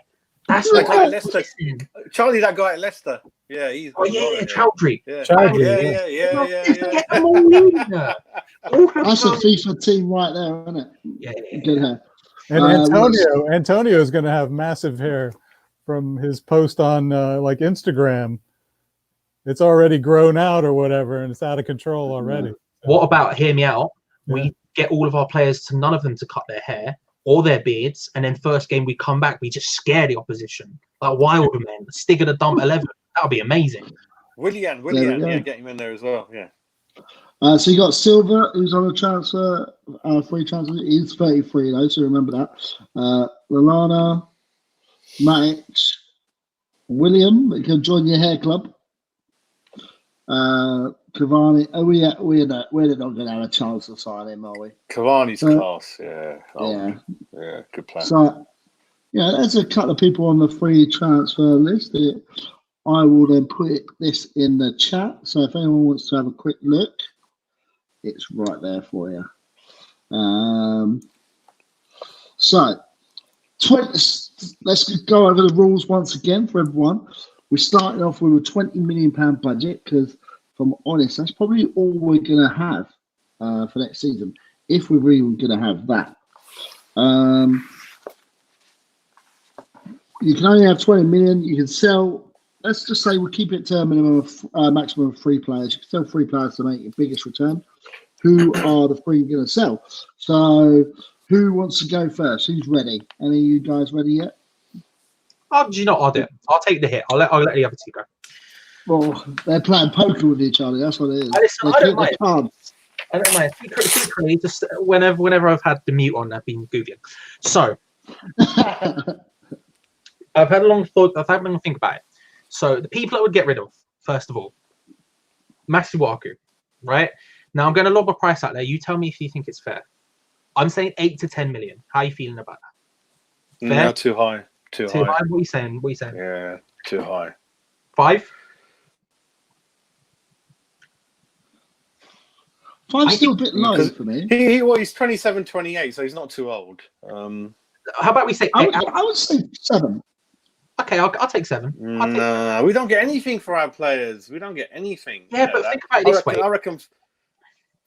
[SPEAKER 2] That's
[SPEAKER 4] that guy at Leicester. Charlie, that guy at Leicester. Yeah, he's.
[SPEAKER 2] Oh yeah, Chowdhury.
[SPEAKER 4] Yeah.
[SPEAKER 1] Yeah. That's a FIFA team right there, isn't it?
[SPEAKER 2] Yeah.
[SPEAKER 1] Good hair.
[SPEAKER 3] And Antonio is going to have massive hair from his post on like Instagram. It's already grown out or whatever, and it's out of control already.
[SPEAKER 2] What about, hear me out? We get all of our players to none of them to cut their hair or their beards, and then first game we come back, we just scare the opposition. Like Wildman, Stig of the Dump 11. That would be amazing.
[SPEAKER 4] Willian, get him in there as well, yeah.
[SPEAKER 1] So you got Silva, who's on a transfer, free transfer. He's 33 though, so remember that. Lallana, Matic, William, you can join your hair club. Cavani. We're not going to have a chance to sign him, are we?
[SPEAKER 4] Cavani's class, yeah. Yeah, good plan.
[SPEAKER 1] So, there's a couple of people on the free transfer list. I will then put this in the chat. So if anyone wants to have a quick look, it's right there for you. Let's go over the rules once again for everyone. We started off with a £20 million budget because, if I'm honest, that's probably all we're going to have for next season, if we're even going to have that. You can only have 20 million. You can sell, let's just say we'll keep it to a maximum of 3 players. You can sell 3 players to make your biggest return. Who are the 3 you're going to sell? So who wants to go first? Who's ready? Any of you guys ready yet?
[SPEAKER 2] Do you know what I'll do? I'll take the hit. I'll let the other 2 go.
[SPEAKER 1] Well, they're playing poker with each other. That's what it is.
[SPEAKER 2] I don't mind. I don't mind. Secretly, just whenever I've had the mute on, I've been Googling. So I've had a long think about it. So the people I would get rid of, first of all, Masuaku, right? Now I'm going to lob a price out there. You tell me if you think it's fair. I'm saying 8 to 10 million. How are you feeling about that?
[SPEAKER 4] Fair? No, too high. Too high.
[SPEAKER 2] What are you saying?
[SPEAKER 4] Yeah, too high.
[SPEAKER 2] 5?
[SPEAKER 1] 5's still a bit low for me.
[SPEAKER 4] He's 27, 28, so he's not too old.
[SPEAKER 2] How about we say 8?
[SPEAKER 1] I would say 7.
[SPEAKER 2] Okay, I'll take 7.
[SPEAKER 4] No, we don't get anything for our players. We don't get anything.
[SPEAKER 2] Yeah, but think about it this way.
[SPEAKER 4] I reckon.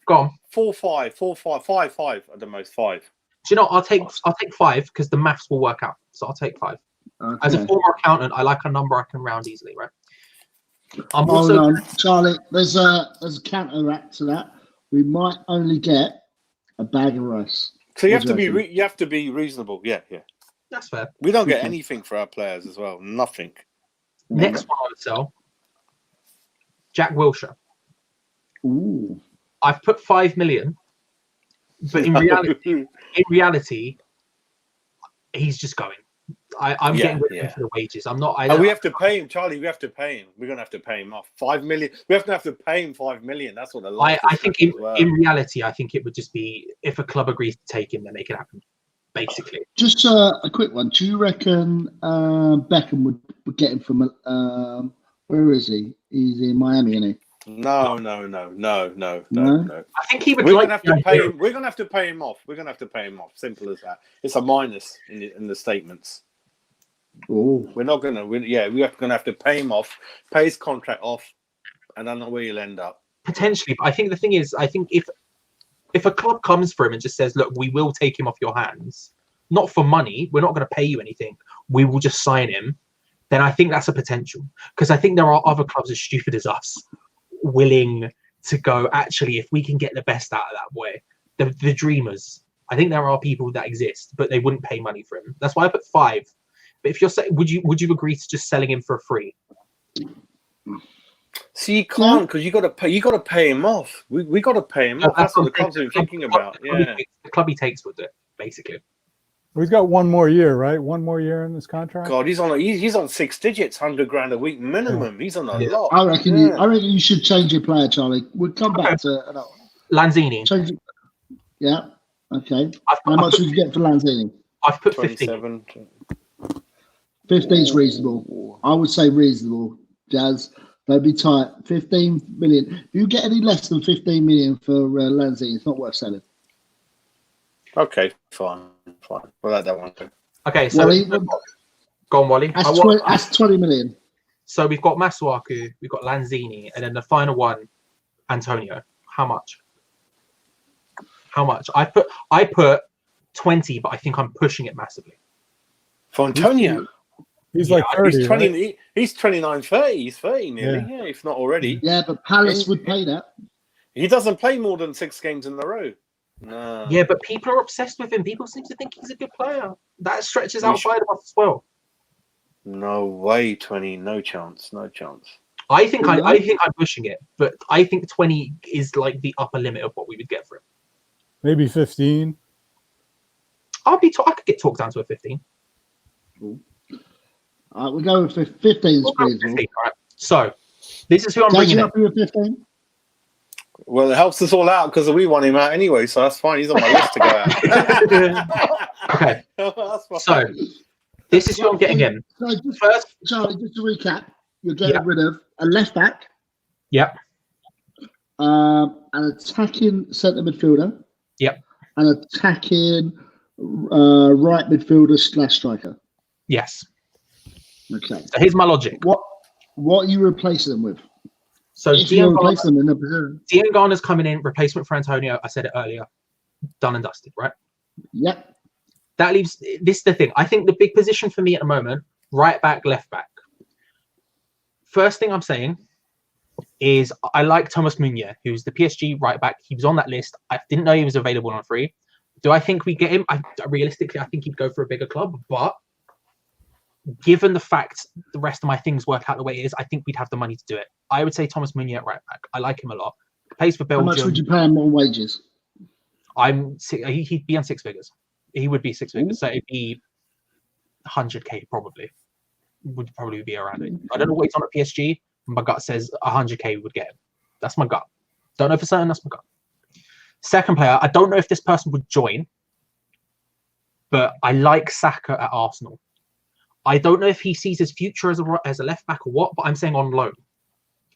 [SPEAKER 2] Go on.
[SPEAKER 4] 4, 5 at the most. 5.
[SPEAKER 2] Do you know? I'll take 5 because the maths will work out. So I'll take 5. Okay. As a former accountant, I like a number I can round easily, right?
[SPEAKER 1] Hold on, Charlie. There's a counteract to that. We might only get a bag of rice.
[SPEAKER 4] So you have to be reasonable. Yeah.
[SPEAKER 2] That's fair.
[SPEAKER 4] We don't get anything for our players as well. Nothing.
[SPEAKER 2] Next one I would sell. Jack Wilshere.
[SPEAKER 1] Ooh.
[SPEAKER 2] I've put 5 million, but in reality, he's just going. I'm getting rid of him for the wages. I'm not.
[SPEAKER 4] We have to pay him, Charlie. We have to pay him. We're gonna have to pay him off 5 million. We have to pay him 5 million. That's what the
[SPEAKER 2] I think in reality, I think it would just be if a club agrees to take him, then make it happen. Basically,
[SPEAKER 1] just a quick one. Do you reckon Beckham would get him from? Where is he? He's in Miami, isn't he?
[SPEAKER 4] No.
[SPEAKER 2] I think he would.
[SPEAKER 4] We're gonna have to pay him. We're gonna have to pay him off. We're gonna have to pay him off. Simple as that. It's a minus in the statements.
[SPEAKER 1] Oh,
[SPEAKER 4] we're not gonna. We're gonna have to pay him off, pay his contract off, and I don't know where he'll end up.
[SPEAKER 2] potentially, but I think the thing is, I think if a club comes for him and just says, look, we will take him off your hands, not for money, we're not going to pay you anything, we will just sign him, then I think that's a potential. Because I think there are other clubs as stupid as us willing to go, actually, if we can get the best out of that boy, the dreamers. I think there are people that exist, but they wouldn't pay money for him. That's why I put 5. But if you're saying, would you agree to just selling him for free?
[SPEAKER 4] So you can't, because you got to pay him off. We got to pay him off. That's what the club's been thinking about. Yeah,
[SPEAKER 2] the club he takes would do it, basically.
[SPEAKER 3] He's got 1 more year, right? 1 more year in this contract.
[SPEAKER 4] God, he's on 6 digits, $100,000 a week minimum. He's on a lot.
[SPEAKER 1] I reckon you should change your player, Charlie. We'll come back to
[SPEAKER 2] Lanzini.
[SPEAKER 1] Change it. Yeah. Okay. How much would you get for Lanzini?
[SPEAKER 2] I've put
[SPEAKER 4] 27.
[SPEAKER 1] 15 is reasonable. I would say reasonable, Jazz. Don't be tight. 15 million. If you get any less than 15 million for Lanzini, it's not worth selling.
[SPEAKER 4] Okay, fine. Well, that one.
[SPEAKER 2] Okay, so go on, Wally.
[SPEAKER 1] That's 20 million.
[SPEAKER 2] So we've got Masuaku, we've got Lanzini, and then the final one, Antonio. How much? I put 20, but I think I'm pushing it massively.
[SPEAKER 4] For Antonio?
[SPEAKER 3] He's like 30.
[SPEAKER 4] He's 20.
[SPEAKER 3] Right?
[SPEAKER 4] He's 29, 30. He's 30 nearly. Yeah, if not already.
[SPEAKER 1] Yeah, but Palace would pay that.
[SPEAKER 4] He doesn't play more than 6 games in a row. No.
[SPEAKER 2] Yeah, but people are obsessed with him. People seem to think he's a good player. That stretches outside of us as well.
[SPEAKER 4] No way, 20. No chance.
[SPEAKER 2] I think I'm pushing it, but I think 20 is like the upper limit of what we would get for him.
[SPEAKER 3] Maybe 15.
[SPEAKER 2] I could get talked down to a 15.
[SPEAKER 1] Cool. We're going for 15.
[SPEAKER 2] Right. So this is who I'm bringing in.
[SPEAKER 1] 15?
[SPEAKER 4] Well, it helps us all out because we want him out anyway, so that's fine. He's on my list to go out.
[SPEAKER 2] Okay. So this is who I'm getting in.
[SPEAKER 1] First, Charlie, just to recap, you're getting rid of a left back.
[SPEAKER 2] Yep.
[SPEAKER 1] An attacking centre midfielder.
[SPEAKER 2] Yep.
[SPEAKER 1] An attacking right midfielder / striker.
[SPEAKER 2] Yes.
[SPEAKER 1] Okay.
[SPEAKER 2] So here's my logic.
[SPEAKER 1] What are you replacing them with?
[SPEAKER 2] So
[SPEAKER 1] Dion
[SPEAKER 2] Garner's coming in, replacement for Antonio. I said it earlier. Done and dusted, right?
[SPEAKER 1] Yep.
[SPEAKER 2] That leaves, this is the thing. I think the big position for me at the moment, right back, left back. First thing I'm saying is I like Thomas Meunier, who's the PSG right back. He was on that list. I didn't know he was available on free. Do I think we get him? Realistically, I think he'd go for a bigger club, but given the fact the rest of my things work out the way it is, I think we'd have the money to do it. I would say Thomas Meunier at right back. I like him a lot. Plays for Belgium.
[SPEAKER 1] How much would you pay him on wages?
[SPEAKER 2] He'd be on 6 figures. He would be 6 figures. So it'd be 100k probably. Would probably be around it. I don't know what he's on at PSG. My gut says 100k would get him. That's my gut. Don't know for certain. That's my gut. Second player, I don't know if this person would join, but I like Saka at Arsenal. I don't know if he sees his future as a left back or what, but I'm saying on loan,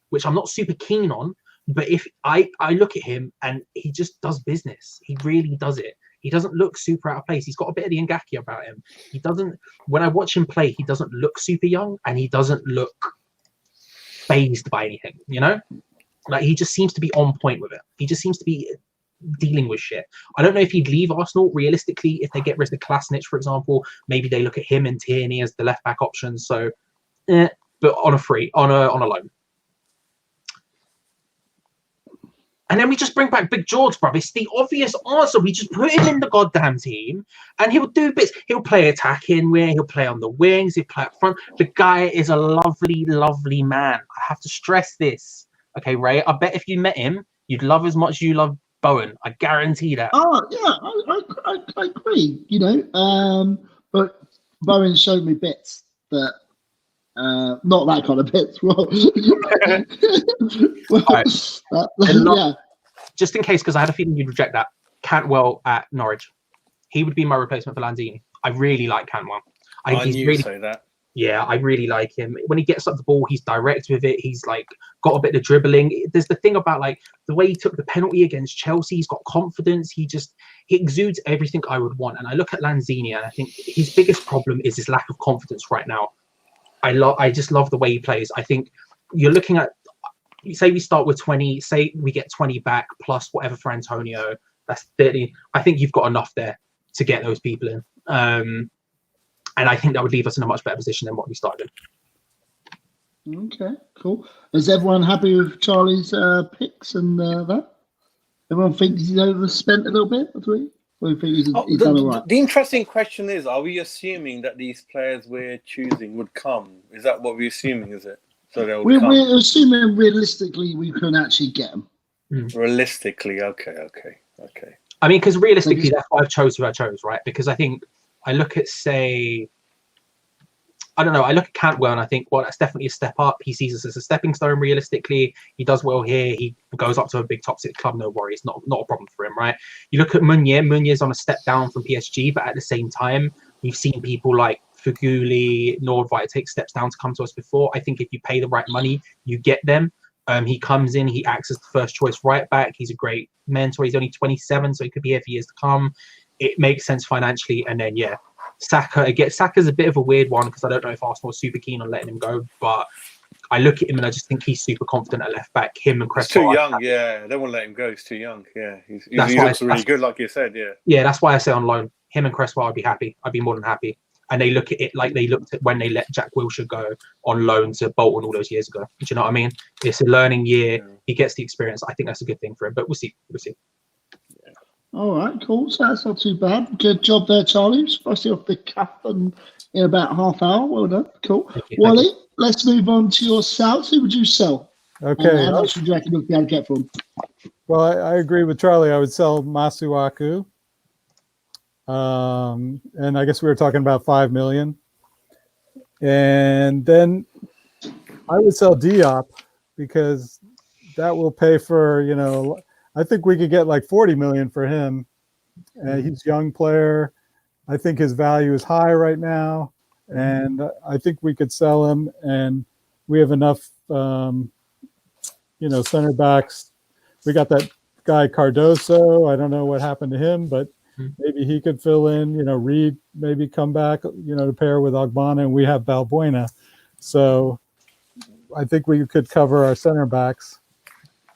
[SPEAKER 2] which I'm not super keen on. But if I look at him and he just does business, he really does it. He doesn't look super out of place. He's got a bit of the Ngaki about him. He doesn't. When I watch him play, he doesn't look super young and he doesn't look fazed by anything. You know, like he just seems to be on point with it. He just seems to be dealing with shit. I don't know if he'd leave Arsenal. Realistically, if they get rid of Klasnic, for example, maybe they look at him and Tierney as the left back options. So, but on a loan. And then we just bring back Big George, bruv. It's the obvious answer. We just put him in the goddamn team and he'll do bits. He'll play attacking wing. He'll play on the wings. He'll play up front. The guy is a lovely, lovely man. I have to stress this. Okay, Ray, I bet if you met him, you'd love as much as you love Bowen. I guarantee that.
[SPEAKER 1] Oh, yeah, I agree, you know. But Bowen showed me bits that... not that kind of bits.
[SPEAKER 2] Yeah. Just in case, because I had a feeling you'd reject that. Cantwell at Norwich. He would be my replacement for Lanzini. I really like Cantwell.
[SPEAKER 4] I knew you'd say that.
[SPEAKER 2] Yeah, I really like him. When he gets up the ball, he's direct with it. He's like got a bit of dribbling. There's the thing about like the way he took the penalty against Chelsea. He's got confidence. He exudes everything I would want. And I look at Lanzini and I think his biggest problem is his lack of confidence right now. I just love the way he plays. I think you're looking at say we start with 20, say we get 20 back plus whatever for Antonio, that's 30. I think you've got enough there to get those people in. And I think that would leave us in a much better position than what we started in.
[SPEAKER 1] Okay, cool. Is everyone happy with Charlie's picks and that? Everyone thinks he's overspent a little bit, or do you think he's done all right?
[SPEAKER 4] The interesting question is, are we assuming that these players we're choosing would come? Is that what we're assuming, is it? So we're
[SPEAKER 1] assuming realistically we can actually get them.
[SPEAKER 4] Realistically, okay.
[SPEAKER 2] I mean, because realistically, that's why I chose who I chose, right? Because I think I look at, I look at Cantwell and I think, well, that's definitely a step up. He sees us as a stepping stone realistically. He does well here. He goes up to a big top 6 club, no worries. Not a problem for him, right? You look at Meunier's on a step down from PSG, but at the same time, we've seen people like Fuguli, Nordvite take steps down to come to us before. I think if you pay the right money, you get them. He comes in, he acts as the first choice right back. He's a great mentor. He's only 27, so he could be here for years to come. It makes sense financially. And then, Saka, again, Saka's a bit of a weird one because I don't know if Arsenal are super keen on letting him go, but I look at him and I just think he's super confident at left back. Him and Cresswell.
[SPEAKER 4] He's too young, yeah. They won't let him go. He's too young, yeah. He looks really good, like you said, yeah. Yeah,
[SPEAKER 2] that's why I say on loan. Him and Cresswell, I'd be happy. I'd be more than happy. And they look at it like they looked at when they let Jack Wilshere go on loan to Bolton all those years ago. Do you know what I mean? It's a learning year. Yeah. He gets the experience. I think that's a good thing for him, but we'll see. Yeah.
[SPEAKER 1] All right, cool. So that's not too bad. Good job there, Charlie. Especially off the cuff and in about half hour. Well done. Cool. Wally, let's move on to your sales. Who would you sell?
[SPEAKER 3] Okay.
[SPEAKER 1] How much would you reckon you'll be able to get from?
[SPEAKER 3] Well, I agree with Charlie. I would sell Masuaku. And I guess we were talking about 5 million. And then I would sell Diop because that will pay for, I think we could get like 40 million for him. He's a young player. I think his value is high right now. And I think we could sell him, and we have enough, center backs. We got that guy Cardoso. I don't know what happened to him, but maybe he could fill in, Reed maybe come back, to pair with Ogbonna, and we have Balbuena. So I think we could cover our center backs.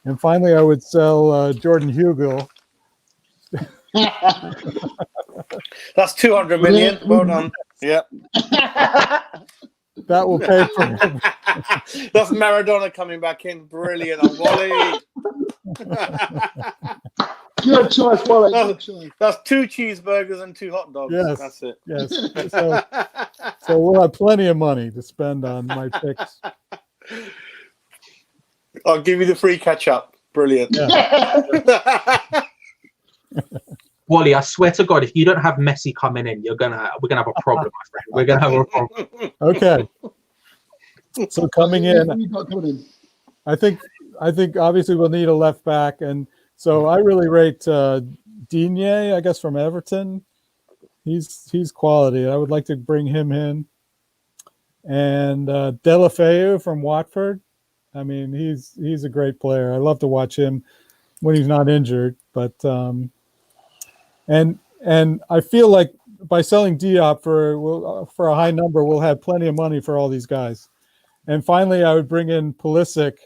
[SPEAKER 3] And finally, I would sell Jordan Hugill.
[SPEAKER 4] That's 200 million. Well done. Yeah.
[SPEAKER 3] That will pay for him.
[SPEAKER 4] That's Maradona coming back in. Brilliant. I'm Wally.
[SPEAKER 1] Good choice, Wally. Good choice.
[SPEAKER 4] That's 2 cheeseburgers and 2 hot dogs.
[SPEAKER 3] Yes.
[SPEAKER 4] That's it.
[SPEAKER 3] Yes. So we'll have plenty of money to spend on my picks.
[SPEAKER 4] I'll give you the free catch-up. Brilliant.
[SPEAKER 3] Yeah.
[SPEAKER 2] Wally, I swear to God, if you don't have Messi coming in, we're gonna have a problem, my friend. We're gonna have a problem.
[SPEAKER 3] Okay. So coming in, I think obviously we'll need a left back, and so I really rate Digne, I guess, from Everton. He's quality. I would like to bring him in, and Deulofeu from Watford. I mean, he's a great player. I love to watch him when he's not injured. But and I feel like by selling Diop for a high number, we'll have plenty of money for all these guys. And finally, I would bring in Pulisic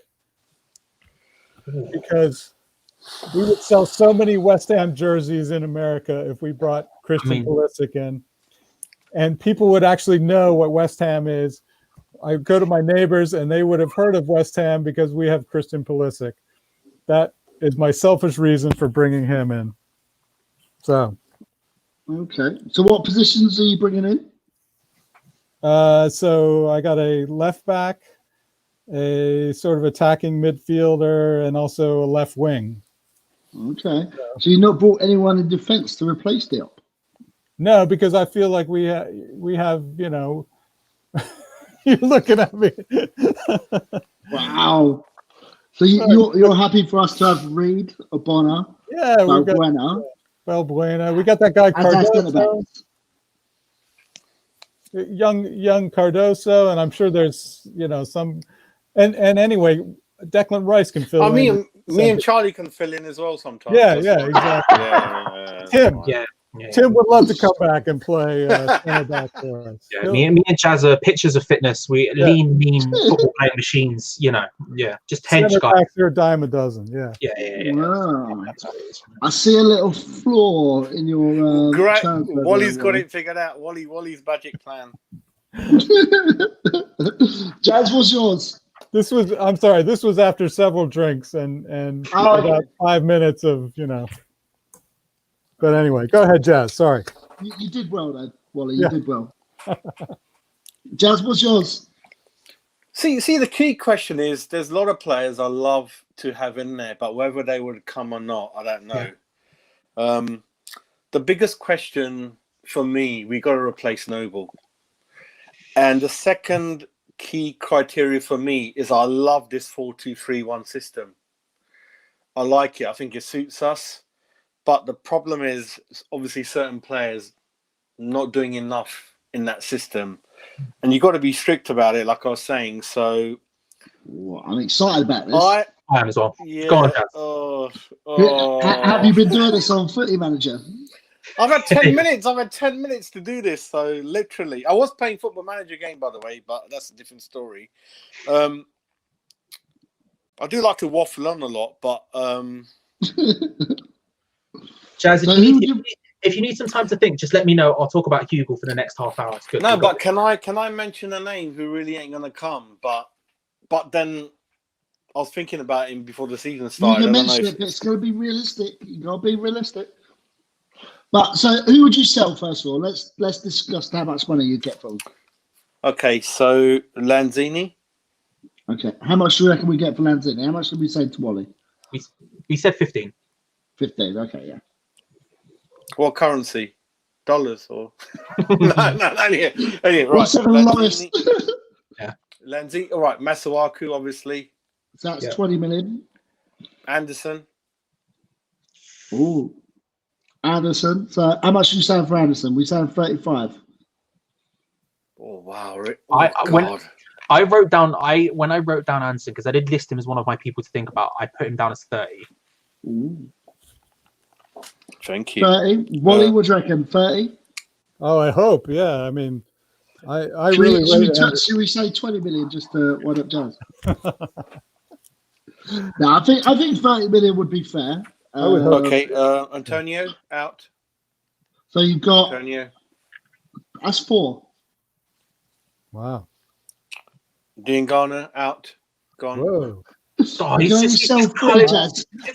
[SPEAKER 3] because we would sell so many West Ham jerseys in America if we brought Christian Pulisic in, and people would actually know what West Ham is. I go to my neighbors and they would have heard of West Ham because we have Christian Pulisic. That is my selfish reason for bringing him in. So.
[SPEAKER 1] Okay. So what positions are you bringing in?
[SPEAKER 3] So I got a left back, a sort of attacking midfielder, and also a left wing.
[SPEAKER 1] Okay. So you've not brought anyone in defense to replace Diop?
[SPEAKER 3] No, because I feel like we have, you're looking at me.
[SPEAKER 1] Wow. So you're happy for us to have Reed, Ogbonna,
[SPEAKER 3] Balbuena. Balbuena. We got that guy Cardoso. Young Cardoso, and I'm sure there's some, and anyway, Declan Rice can fill in.
[SPEAKER 4] Me and Charlie can fill in as well sometimes.
[SPEAKER 3] Yeah, exactly.
[SPEAKER 4] Yeah.
[SPEAKER 3] Tim.
[SPEAKER 2] Yeah. Yeah,
[SPEAKER 3] Tim would love to come back and play center back for us.
[SPEAKER 2] yeah. Me and Jazz are pictures of fitness. We lean, mean football playing machines. Just hench
[SPEAKER 3] Center
[SPEAKER 2] guys.
[SPEAKER 3] backs are a dime a dozen. Yeah.
[SPEAKER 2] Yeah.
[SPEAKER 1] Wow. I see a little flaw in your
[SPEAKER 4] Great.
[SPEAKER 1] transfer
[SPEAKER 4] Wally's
[SPEAKER 1] there,
[SPEAKER 4] got
[SPEAKER 1] Wally.
[SPEAKER 4] it figured out. Wally's magic plan.
[SPEAKER 1] Jazz, what's yours?
[SPEAKER 3] This was after several drinks and about 5 minutes of. But anyway, go ahead, Jazz. Sorry.
[SPEAKER 1] You did well, though, Wally. You did well. Jazz, what's yours?
[SPEAKER 4] See, the key question is there's a lot of players I love to have in there, but whether they would come or not, I don't know. Yeah. The biggest question for me, we got to replace Noble. And the second key criteria for me is I love this 4-2-3-1 system. I like it. I think it suits us. But the problem is, obviously, certain players not doing enough in that system. And you've got to be strict about it, like I was saying. So
[SPEAKER 1] I'm excited about this.
[SPEAKER 2] I am as well.
[SPEAKER 4] Yeah,
[SPEAKER 2] Go on, Jazz.
[SPEAKER 1] Have you been doing this on Footy Manager?
[SPEAKER 4] I've had 10 minutes. I've had 10 minutes to do this. So literally, I was playing Football Manager game, by the way, but that's a different story. I do like to waffle on a lot, but
[SPEAKER 2] Jazz, if you need some time to think, just let me know. I'll talk about Hugo for the next half hour.
[SPEAKER 4] No, but can I mention a name who really ain't gonna come? But then I was thinking about him before the season started.
[SPEAKER 1] You can mention it, but it's going to be realistic. You got to be realistic. But so, who would you sell first of all? Let's discuss how much money you get for them.
[SPEAKER 4] Okay, so Lanzini.
[SPEAKER 1] Okay, how much do you reckon we get for Lanzini? How much did we say to Wally?
[SPEAKER 2] We said 15.
[SPEAKER 1] 15. Okay, yeah.
[SPEAKER 4] What currency? Dollars or no, anyway, right.
[SPEAKER 1] What's the lowest?
[SPEAKER 2] Yeah.
[SPEAKER 4] Lanzini. All right, Masuaku, obviously.
[SPEAKER 1] So that's 20 million.
[SPEAKER 4] Anderson.
[SPEAKER 1] Ooh. Anderson. So how much are you saying for Anderson? We saying 35.
[SPEAKER 4] Oh wow!
[SPEAKER 2] When I wrote down Anderson, because I did list him as one of my people to think about, I put him down as 30.
[SPEAKER 1] Ooh.
[SPEAKER 4] Thank you.
[SPEAKER 1] 30. Wally, what do you reckon? 30?
[SPEAKER 3] Oh, I hope. Yeah. I mean, I
[SPEAKER 1] should
[SPEAKER 3] really.
[SPEAKER 1] Should we say 20 million just to wind up Jazz? No, I think 30 million would be fair.
[SPEAKER 4] Okay, Antonio out.
[SPEAKER 1] So you've got
[SPEAKER 4] Antonio.
[SPEAKER 1] That's 4.
[SPEAKER 3] Wow.
[SPEAKER 4] Dean Garner out. Gone.
[SPEAKER 3] Whoa.
[SPEAKER 2] Oh, he's sell free,
[SPEAKER 1] Jazz.
[SPEAKER 2] How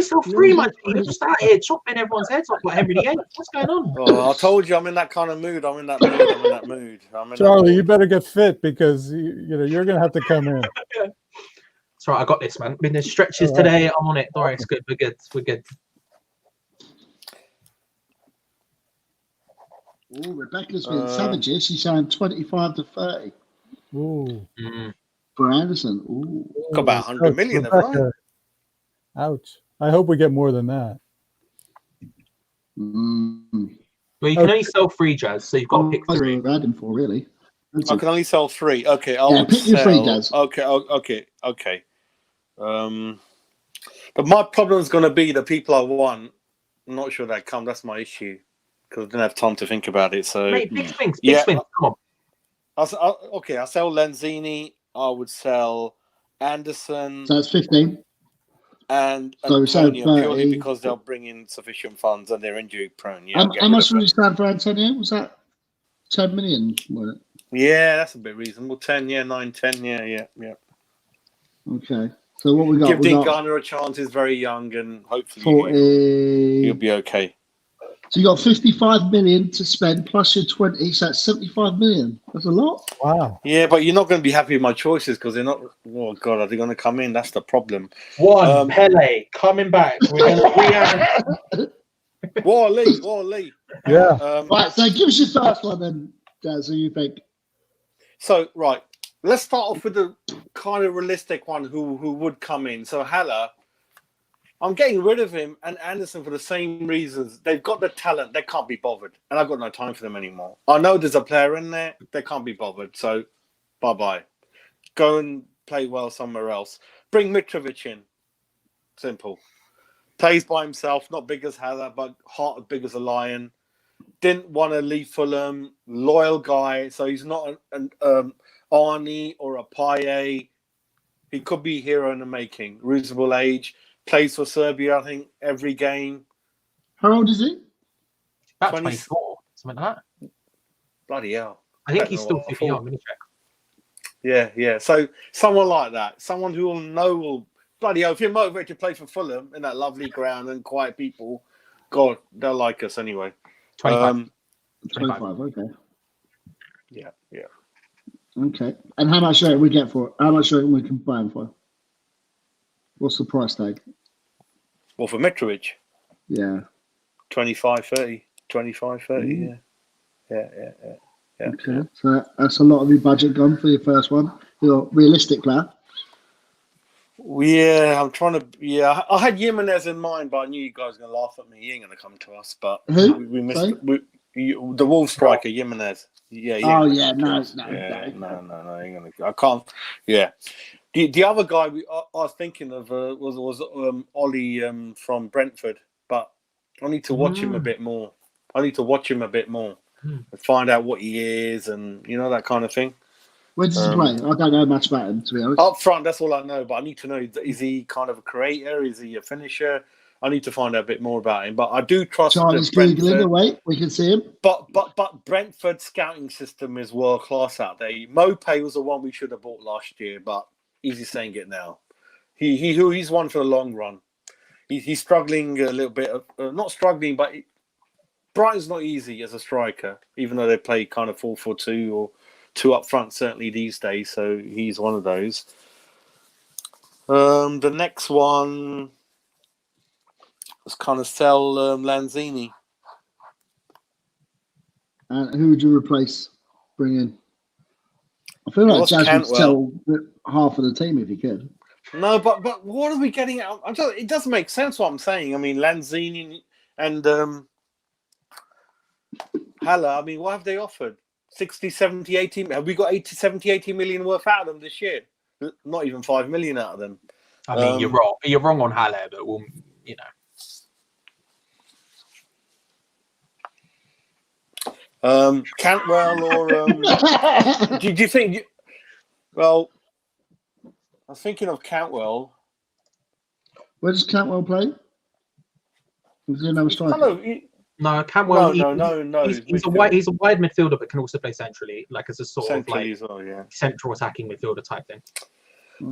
[SPEAKER 2] sell free, man? You're just out here chopping everyone's heads off like Henry VIII. What's going on?
[SPEAKER 4] Oh, I told you I'm in that kind of mood. I'm in that mood.
[SPEAKER 3] Charlie, you better get fit because you're gonna have to come in.
[SPEAKER 2] That's right. I got this, man. Been the stretches today. I'm on it. All right, it's good. We're good.
[SPEAKER 1] Oh, Rebecca's been savage. She's saying 25 to 30.
[SPEAKER 3] Ooh.
[SPEAKER 1] For Anderson. Ooh.
[SPEAKER 4] Got about 100 million, right?
[SPEAKER 3] Ouch. I hope we get more than that.
[SPEAKER 2] Well, you can only sell 3, Jazz, so you've got to pick 3.
[SPEAKER 1] I've had him for, really.
[SPEAKER 4] I can only sell 3. Okay,
[SPEAKER 1] pick your 3, Jazz.
[SPEAKER 4] Okay. But my problem is going to be the people I want. I'm not sure they come. That's my issue because I didn't have time to think about it. So,
[SPEAKER 2] mate, big swings. Come on.
[SPEAKER 4] I'll sell Lanzini. I would sell Anderson.
[SPEAKER 1] So that's 15.
[SPEAKER 4] And
[SPEAKER 1] so
[SPEAKER 4] Antonio, purely because they'll bring in sufficient funds and they're injury prone. Yeah,
[SPEAKER 1] how much would you stand for Antonio? Was that 10 million?
[SPEAKER 4] Yeah, that's a bit reasonable. 10, 9, 10, yeah.
[SPEAKER 1] Okay. So what we got?
[SPEAKER 4] Give Dean Garner a chance. He's very young and hopefully
[SPEAKER 1] 40.
[SPEAKER 4] He'll be okay.
[SPEAKER 1] So you got 55 million to spend plus your 20, so that's 75 million. That's a lot.
[SPEAKER 3] Wow.
[SPEAKER 4] Yeah, but you're not going to be happy with my choices because they're not. Oh God, are they going to come in? That's the problem.
[SPEAKER 2] Pele coming back. We're going to
[SPEAKER 4] Wally.
[SPEAKER 3] Yeah.
[SPEAKER 1] Right. So give us your first one then, Jazz. Who you think?
[SPEAKER 4] So right, let's start off with the kind of realistic one who would come in. So Haller. I'm getting rid of him and Anderson for the same reasons. They've got the talent. They can't be bothered. And I've got no time for them anymore. I know there's a player in there. They can't be bothered. So, bye-bye. Go and play well somewhere else. Bring Mitrovic in. Simple. Plays by himself, not big as Haller, but heart as big as a lion. Didn't want to leave Fulham. Loyal guy, so he's not an Arnie or a Paye. He could be a hero in the making. Reasonable age. Plays for Serbia, I think, every game.
[SPEAKER 1] How old is he?
[SPEAKER 2] About 24, something like that.
[SPEAKER 4] Bloody hell.
[SPEAKER 2] I think he's still 50 young. Let me check.
[SPEAKER 4] Yeah. So someone like that, someone who will know, bloody hell, if you're motivated to play for Fulham in that lovely ground and quiet people, God, they'll like us anyway.
[SPEAKER 2] 25.
[SPEAKER 1] 25, okay.
[SPEAKER 4] Yeah.
[SPEAKER 1] Okay. And how much do we get for it? How much do we can buy him for? What's the price tag?
[SPEAKER 4] Well, for Mitrovic?
[SPEAKER 1] Yeah.
[SPEAKER 4] 25, 30. 25, 30, Yeah.
[SPEAKER 1] Okay. So that's a lot of your budget gone for your first one. Your realistic player.
[SPEAKER 4] Yeah, I'm trying to. Yeah, I had Jimenez in mind, but I knew you guys were going to laugh at me. He ain't going to come to us. But
[SPEAKER 1] who?
[SPEAKER 4] We missed the Wolves striker, Jimenez. Yeah.
[SPEAKER 1] No.
[SPEAKER 4] He ain't gonna. I can't. Yeah. The other guy I was thinking of was Ollie from Brentford, but I need to watch him a bit more. And find out what he is, and that kind of thing.
[SPEAKER 1] Where does he play? I don't know much about him, to be honest.
[SPEAKER 4] Up front, that's all I know. But I need to know: is he kind of a creator? Is he a finisher? I need to find out a bit more about him. But I do trust
[SPEAKER 1] Charlie's googling away. We can see him.
[SPEAKER 4] But Brentford's scouting system is world class out there. Mopé was the one we should have bought last year, but he's just saying it now. He's one for the long run. He's struggling a little bit. Not struggling, but Brighton's not easy as a striker, even though they play kind of 4-4-2 or 2 up front, certainly these days. So he's one of those. The next one was kind of sell Lanzini.
[SPEAKER 1] And who would you bring in? I feel like Jazz would sell half of the team if he could.
[SPEAKER 4] No, but what are we getting out? It doesn't make sense what I'm saying. I mean, Lanzini and Haller, I mean, what have they offered? 60, 70, 80? Have we got 80 million worth out of them this year? Not even 5 million out of them.
[SPEAKER 2] I mean, you're wrong. You're wrong on Haller, but we'll,
[SPEAKER 4] Cantwell or do you think? Well, I was thinking of Cantwell.
[SPEAKER 1] Where does Cantwell play? Is he another striker?
[SPEAKER 2] No, Cantwell.
[SPEAKER 4] No.
[SPEAKER 2] He's a wide midfielder, but can also play centrally, like as a sort of like
[SPEAKER 4] central
[SPEAKER 2] attacking midfielder type thing.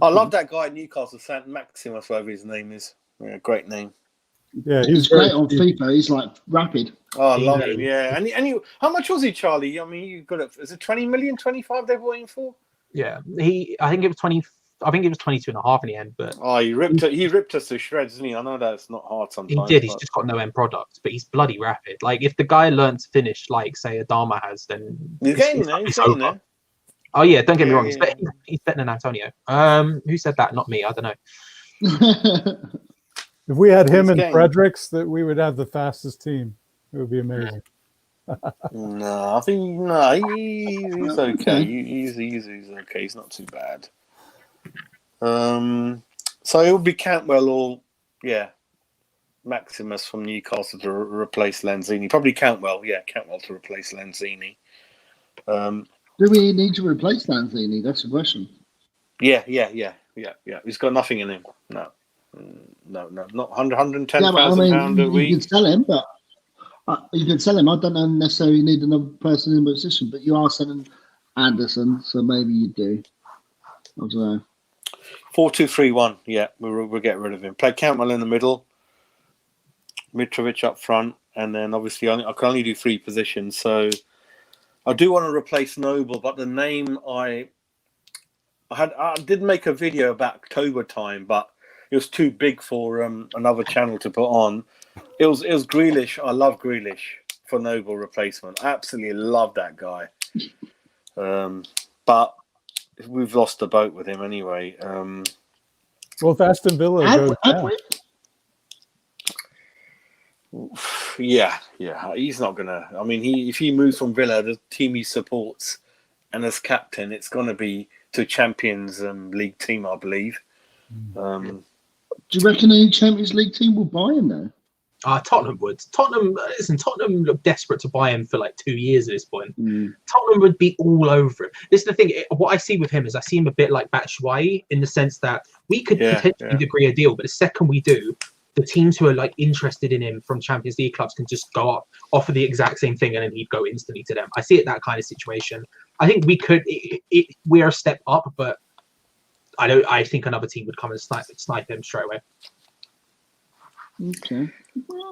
[SPEAKER 4] I love that guy at Newcastle, Saint Maximus, whatever his name is. Yeah, great name.
[SPEAKER 3] Yeah,
[SPEAKER 1] he's great on FIFA. He's like rapid.
[SPEAKER 4] Oh, I love him. Yeah, and he, how much was he, Charlie? I mean, you got it. Is it 20 million, 25 they were waiting for?
[SPEAKER 2] Yeah, I think it was 20. I think it was 22.5 in the end. But
[SPEAKER 4] he ripped us to shreds, didn't he? I know that's not hard sometimes.
[SPEAKER 2] He did. He's just got no end product, but he's bloody rapid. Like if the guy learned to finish like say Adama has, then
[SPEAKER 4] he's getting there.
[SPEAKER 2] Oh yeah, don't get me wrong. He's better than Antonio. Who said that? Not me. I don't know.
[SPEAKER 3] If we had him and Fredericks, that we would have the fastest team. It would be amazing.
[SPEAKER 4] No, I think he's okay. He's okay. He's not too bad. So it would be Cantwell or Maximus from Newcastle to replace Lanzini. Probably Cantwell. Yeah, Cantwell to replace Lanzini.
[SPEAKER 1] Do we need to replace Lanzini? That's the question.
[SPEAKER 4] Yeah. He's got nothing in him. No, not 110,000 pounds a week.
[SPEAKER 1] You could sell him, but you could sell him. I don't necessarily need another person in the position, but you are selling Anderson, so maybe you do. I don't know.
[SPEAKER 4] 4-2-3-1. Yeah, we'll get rid of him. Play Cantwell in the middle, Mitrovic up front, and then obviously I can only do 3 positions. So I do want to replace Noble, but the name I did make a video about October time, but it was too big for another channel to put on. It was Grealish. I love Grealish for Noble replacement. I absolutely love that guy. But we've lost the boat with him anyway.
[SPEAKER 3] Well, if Aston Villa goes down.
[SPEAKER 4] Yeah, he's not gonna. I mean, if he moves from Villa, the team he supports, and as captain, it's gonna be to Champions League team, I believe.
[SPEAKER 1] Do you reckon any Champions League team will buy him though?
[SPEAKER 2] Tottenham would. Tottenham look desperate to buy him for like 2 years at this point. Tottenham would be all over him. This is the thing. What I see with him is I see him a bit like Batshuayi in the sense that we could potentially agree a deal, but the second we do, the teams who are like interested in him from Champions League clubs can just go up, offer the exact same thing, and then he'd go instantly to them. I see it that kind of situation. I think we could. We're a step up, but I think another team would come and snipe him straight away.
[SPEAKER 1] Okay.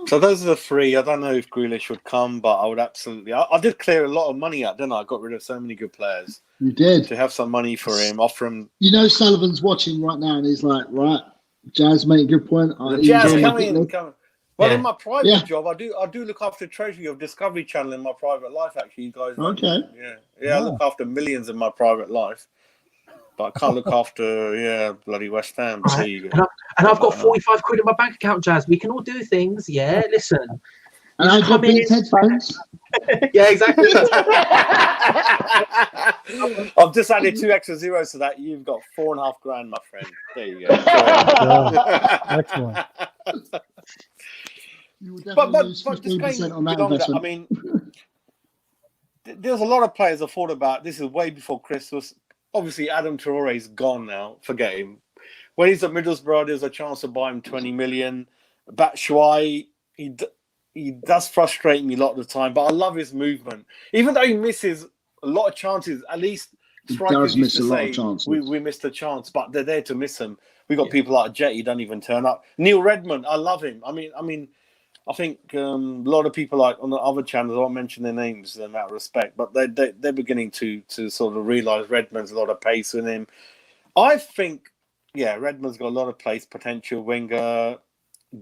[SPEAKER 4] So those are the three. I don't know if Grealish would come, but I would absolutely. I did clear a lot of money out, didn't I? I got rid of so many good players.
[SPEAKER 1] You did.
[SPEAKER 4] To have some money for him, offer him.
[SPEAKER 1] You know, Sullivan's watching right now, and he's like, "Right, Jazz, make a good point."
[SPEAKER 4] Jazz, come in. Well, in my private job, I do look after Treasury of Discovery Channel in my private life. Actually, you guys.
[SPEAKER 1] Okay.
[SPEAKER 4] I look after millions in my private life. But I can't look after, bloody West Ham.
[SPEAKER 2] Right.
[SPEAKER 4] There you go.
[SPEAKER 2] And I've got 45 quid in my bank account, Jazz. We can all do things. Yeah, listen.
[SPEAKER 1] And I've got Beats headphones.
[SPEAKER 2] Yeah, exactly.
[SPEAKER 4] I've just added 2 extra zeros to that. You've got 4.5 grand, my friend. There you go.
[SPEAKER 3] Excellent.
[SPEAKER 1] You will definitely lose 15% on that investment.
[SPEAKER 4] I mean, there's a lot of players I thought about. This is way before Christmas. Obviously, Adam Traore's gone now. Forget him. When he's at Middlesbrough, there's a chance to buy him 20 million. Batshuayi, he does frustrate me a lot of the time, but I love his movement. Even though he misses a lot of chances, at least strikers used to say, we missed a chance, but they're there to miss him. We got people like Jet, he doesn't even turn up. Neil Redmond, I love him. I mean, I think a lot of people like on the other channels, I won't mention their names in that respect, but they're beginning to sort of realise Redmond's a lot of pace in him. I think, Redmond's got a lot of pace potential. Winger,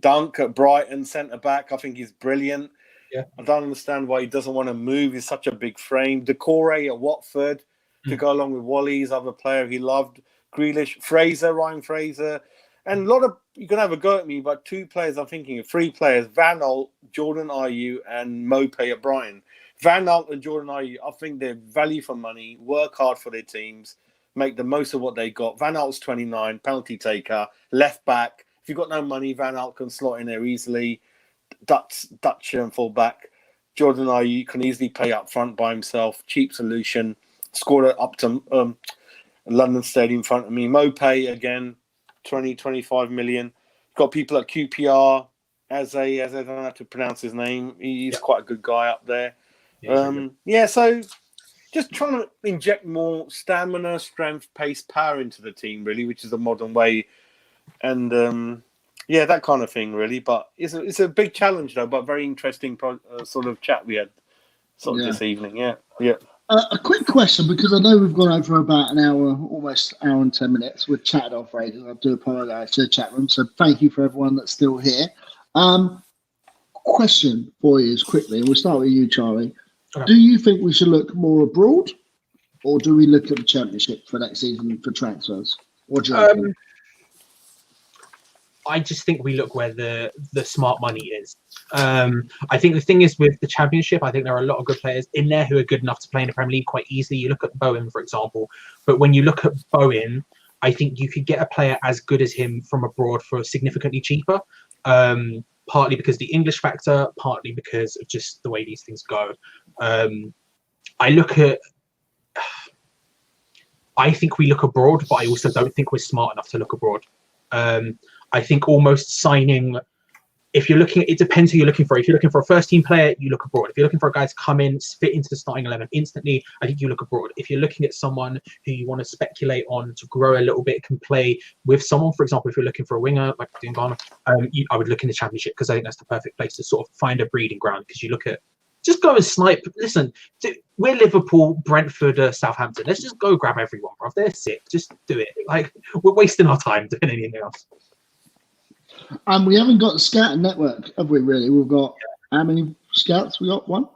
[SPEAKER 4] Dunk at Brighton, centre back. I think he's brilliant.
[SPEAKER 2] Yeah,
[SPEAKER 4] I don't understand why he doesn't want to move. He's such a big frame. Decore at Watford to go along with Wally's other player he loved. Grealish, Ryan Fraser. And a lot of, you can have a go at me, but 2 players I'm thinking of, 3 players, Van Aert, Jordan Ayew, and Mopé at Brighton. Van Aert and Jordan Ayew, I think they're value for money, work hard for their teams, make the most of what they got. Van Aert's 29, penalty taker, left back. If you've got no money, Van Aert can slot in there easily. Dutch full back. Jordan Ayew can easily play up front by himself. Cheap solution. Scored at Upton, London Stadium in front of me. Mopé again. 20-25 million. Got people at QPR as I don't know how to pronounce his name. He's quite a good guy up there. So just trying to inject more stamina, strength, pace, power into the team, really, which is the modern way. And that kind of thing, really. But it's a big challenge, though, but very interesting sort of chat we had this evening. Yeah.
[SPEAKER 1] A quick question, because I know we've gone over about an hour, almost hour and 10 minutes. We've chatted off radio. I do apologise to the chat room, so thank you for everyone that's still here. Question for you is quickly, and we'll start with you, Charlie. Okay. Do you think we should look more abroad, or do we look at the Championship for next season for transfers? What do you reckon?
[SPEAKER 2] I just think we look where the smart money is. I think the thing is with the Championship, I think there are a lot of good players in there who are good enough to play in the Premier League quite easily. You look at Bowen, for example. But when you look at Bowen, I think you could get a player as good as him from abroad for significantly cheaper. Partly because the English factor, partly because of just the way these things go. I think we look abroad, but I also don't think we're smart enough to look abroad. I think almost signing, if you're looking, it depends who you're looking for. If you're looking for a first team player, you look abroad. If you're looking for a guy to come in, fit into the starting 11 instantly, I think you look abroad. If you're looking at someone who you want to speculate on to grow a little bit, can play with someone, for example, if you're looking for a winger like Dingana, I would look in the Championship because I think that's the perfect place to sort of find a breeding ground, because you look at, just go and snipe. Listen, we're Liverpool, Brentford, Southampton. Let's just go grab everyone, bro. If they're sick, just do it. Like, we're wasting our time doing anything else.
[SPEAKER 1] And we haven't got a scouting network, have we, really? We've got, how many scouts? We got one?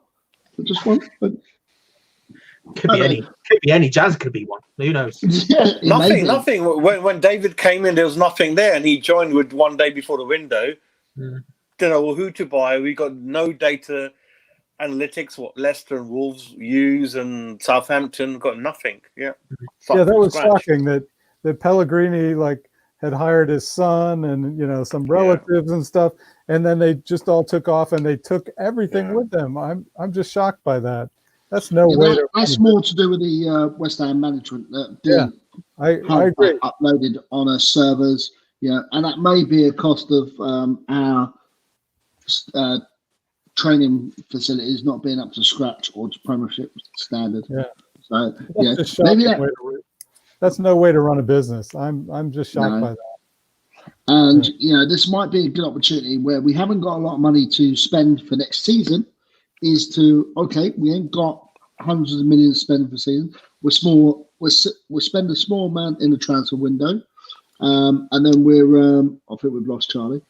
[SPEAKER 1] Just one?
[SPEAKER 2] Could be any. Jazz could be one. Who knows?
[SPEAKER 4] Nothing. When David came in, there was nothing there, and he joined with one day before the window. Don't know who to buy. We got no data analytics, what Leicester and Wolves use, and Southampton got nothing. Yeah.
[SPEAKER 3] That was shocking that Pellegrini, had hired his son and some relatives and stuff, and then they just all took off and they took everything with them. I'm just shocked by that. That's no way.
[SPEAKER 1] That's more to do with the West Ham management that
[SPEAKER 3] I agree.
[SPEAKER 1] Uploaded on our servers, and that may be a cost of our training facilities not being up to scratch or to Premiership standard.
[SPEAKER 3] Yeah.
[SPEAKER 1] So
[SPEAKER 3] maybe that's no way to run a business. I'm just shocked by that.
[SPEAKER 1] And this might be a good opportunity where we haven't got a lot of money to spend for next season. Is to we ain't got hundreds of millions to spend for season. We're small. We spend a small amount in the transfer window, and then I think we've lost Charlie.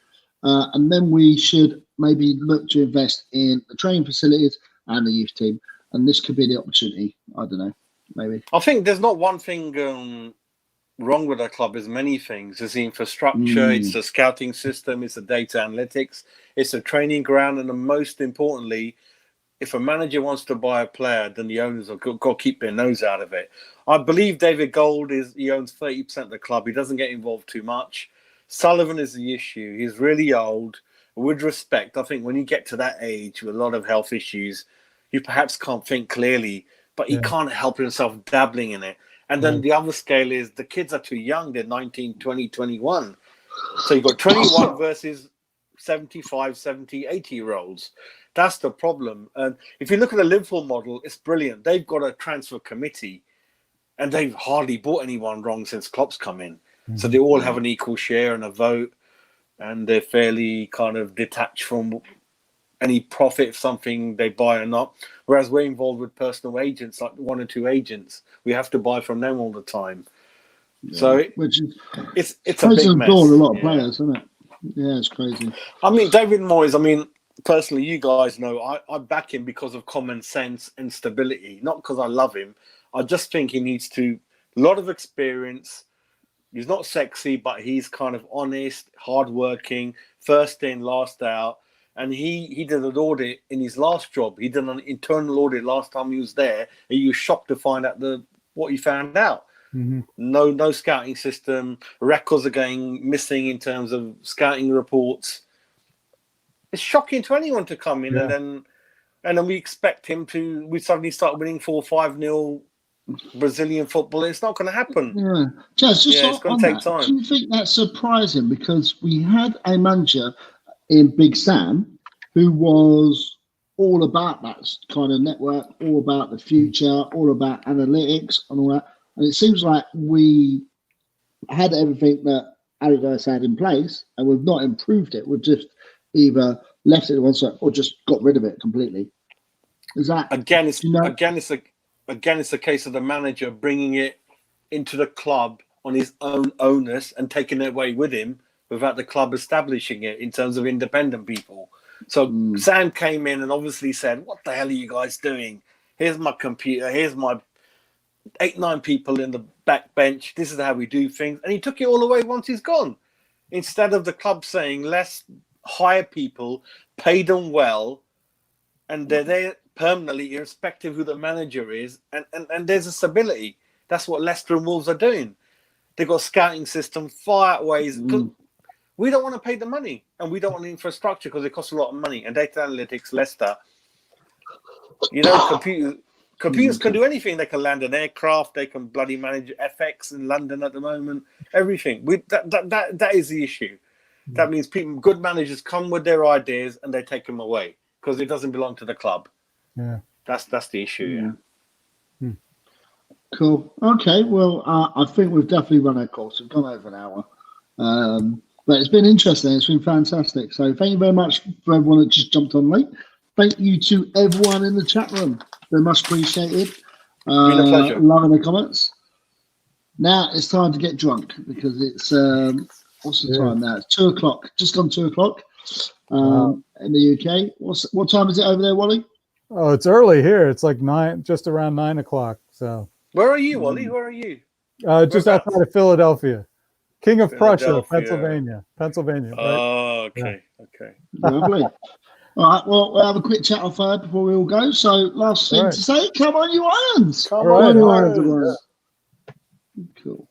[SPEAKER 1] And then we should maybe look to invest in the training facilities and the youth team. And this could be the opportunity. I don't know. Maybe.
[SPEAKER 4] I think there's not one thing wrong with our club. There's many things. It's the infrastructure. It's the scouting system. It's the data analytics. It's the training ground. And most importantly, if a manager wants to buy a player, then the owners have got to keep their nose out of it. I believe David Gold he owns 30% of the club. He doesn't get involved too much. Sullivan is the issue. He's really old. With respect, I think when you get to that age with a lot of health issues, you perhaps can't think clearly, but he can't help himself dabbling in it. And then the other scale is the kids are too young. They're 19, 20, 21. So you've got 21 versus 75, 70, 80-year-olds. That's the problem. And if you look at the Liverpool model, it's brilliant. They've got a transfer committee, and they've hardly bought anyone wrong since Klopp's come in. So they all have an equal share and a vote, and they're fairly kind of detached from any profit if something they buy or not. Whereas we're involved with personal agents, like one or two agents. We have to buy from them all the time. Yeah. So it's a big mess.
[SPEAKER 1] A lot of players, isn't it? Yeah, it's crazy.
[SPEAKER 4] I mean, David Moyes, personally, you guys know, I back him because of common sense and stability, not because I love him. I just think he needs a lot of experience. He's not sexy, but he's kind of honest, hardworking, first in, last out. And he did an audit in his last job. He did an internal audit last time he was there. And he was shocked to find out what he found out. Mm-hmm. No scouting system. Records are going missing in terms of scouting reports. It's shocking to anyone to come in and then we expect him to. We suddenly start winning 4-5-0 Brazilian football. It's not going to happen.
[SPEAKER 1] Yeah, Jazz,
[SPEAKER 4] it's going to take time.
[SPEAKER 1] Do you think that's surprising? Because we had a manager in Big Sam who was all about that kind of network, all about the future, all about analytics and all that. And it seems like we had everything that Allardyce had in place, and we've not improved it. We've just either left it to one side or just got rid of it completely. Is that
[SPEAKER 4] again? It's a case of the manager bringing it into the club on his own onus and taking it away with him without the club establishing it in terms of independent people. So Sam came in and obviously said, "What the hell are you guys doing? Here's my computer. Here's my 8-9 people in the back bench. This is how we do things." And he took it all away once he's gone. Instead of the club saying, let's hire people, pay them well, and they're there permanently, irrespective of who the manager is, and there's a stability. That's what Leicester and Wolves are doing. They've got a scouting system, far outweighs. We don't want to pay the money, and we don't want the infrastructure because it costs a lot of money. And data analytics, Leicester, computers can do anything. They can land an aircraft. They can bloody manage FX in London at the moment. Everything. That is the issue. That means good managers come with their ideas and they take them away because it doesn't belong to the club.
[SPEAKER 3] Yeah,
[SPEAKER 4] that's the issue.
[SPEAKER 1] Yeah. Cool. Okay. Well, I think we've definitely run our course. We've gone over an hour, but it's been interesting. It's been fantastic. So thank you very much for everyone that just jumped on late. Thank you to everyone in the chat room. Very much appreciated.
[SPEAKER 4] Been a pleasure.
[SPEAKER 1] Loving the comments. Now it's time to get drunk because it's what's the time now? It's 2:00. Just gone 2:00 in the UK. What time is it over there, Wally?
[SPEAKER 3] Oh, it's early here. It's like 9, just around 9 o'clock. So
[SPEAKER 4] where are you, Wally? Where are you?
[SPEAKER 3] Just outside of Philadelphia. King of Prussia, Pennsylvania. Right?
[SPEAKER 4] Oh, okay.
[SPEAKER 3] Yeah.
[SPEAKER 4] Okay.
[SPEAKER 1] Lovely. All right, well, we'll have a quick chat off air before we all go. So, last thing to say, come on, you Irons!
[SPEAKER 3] Come on, you
[SPEAKER 1] Irons! Cool.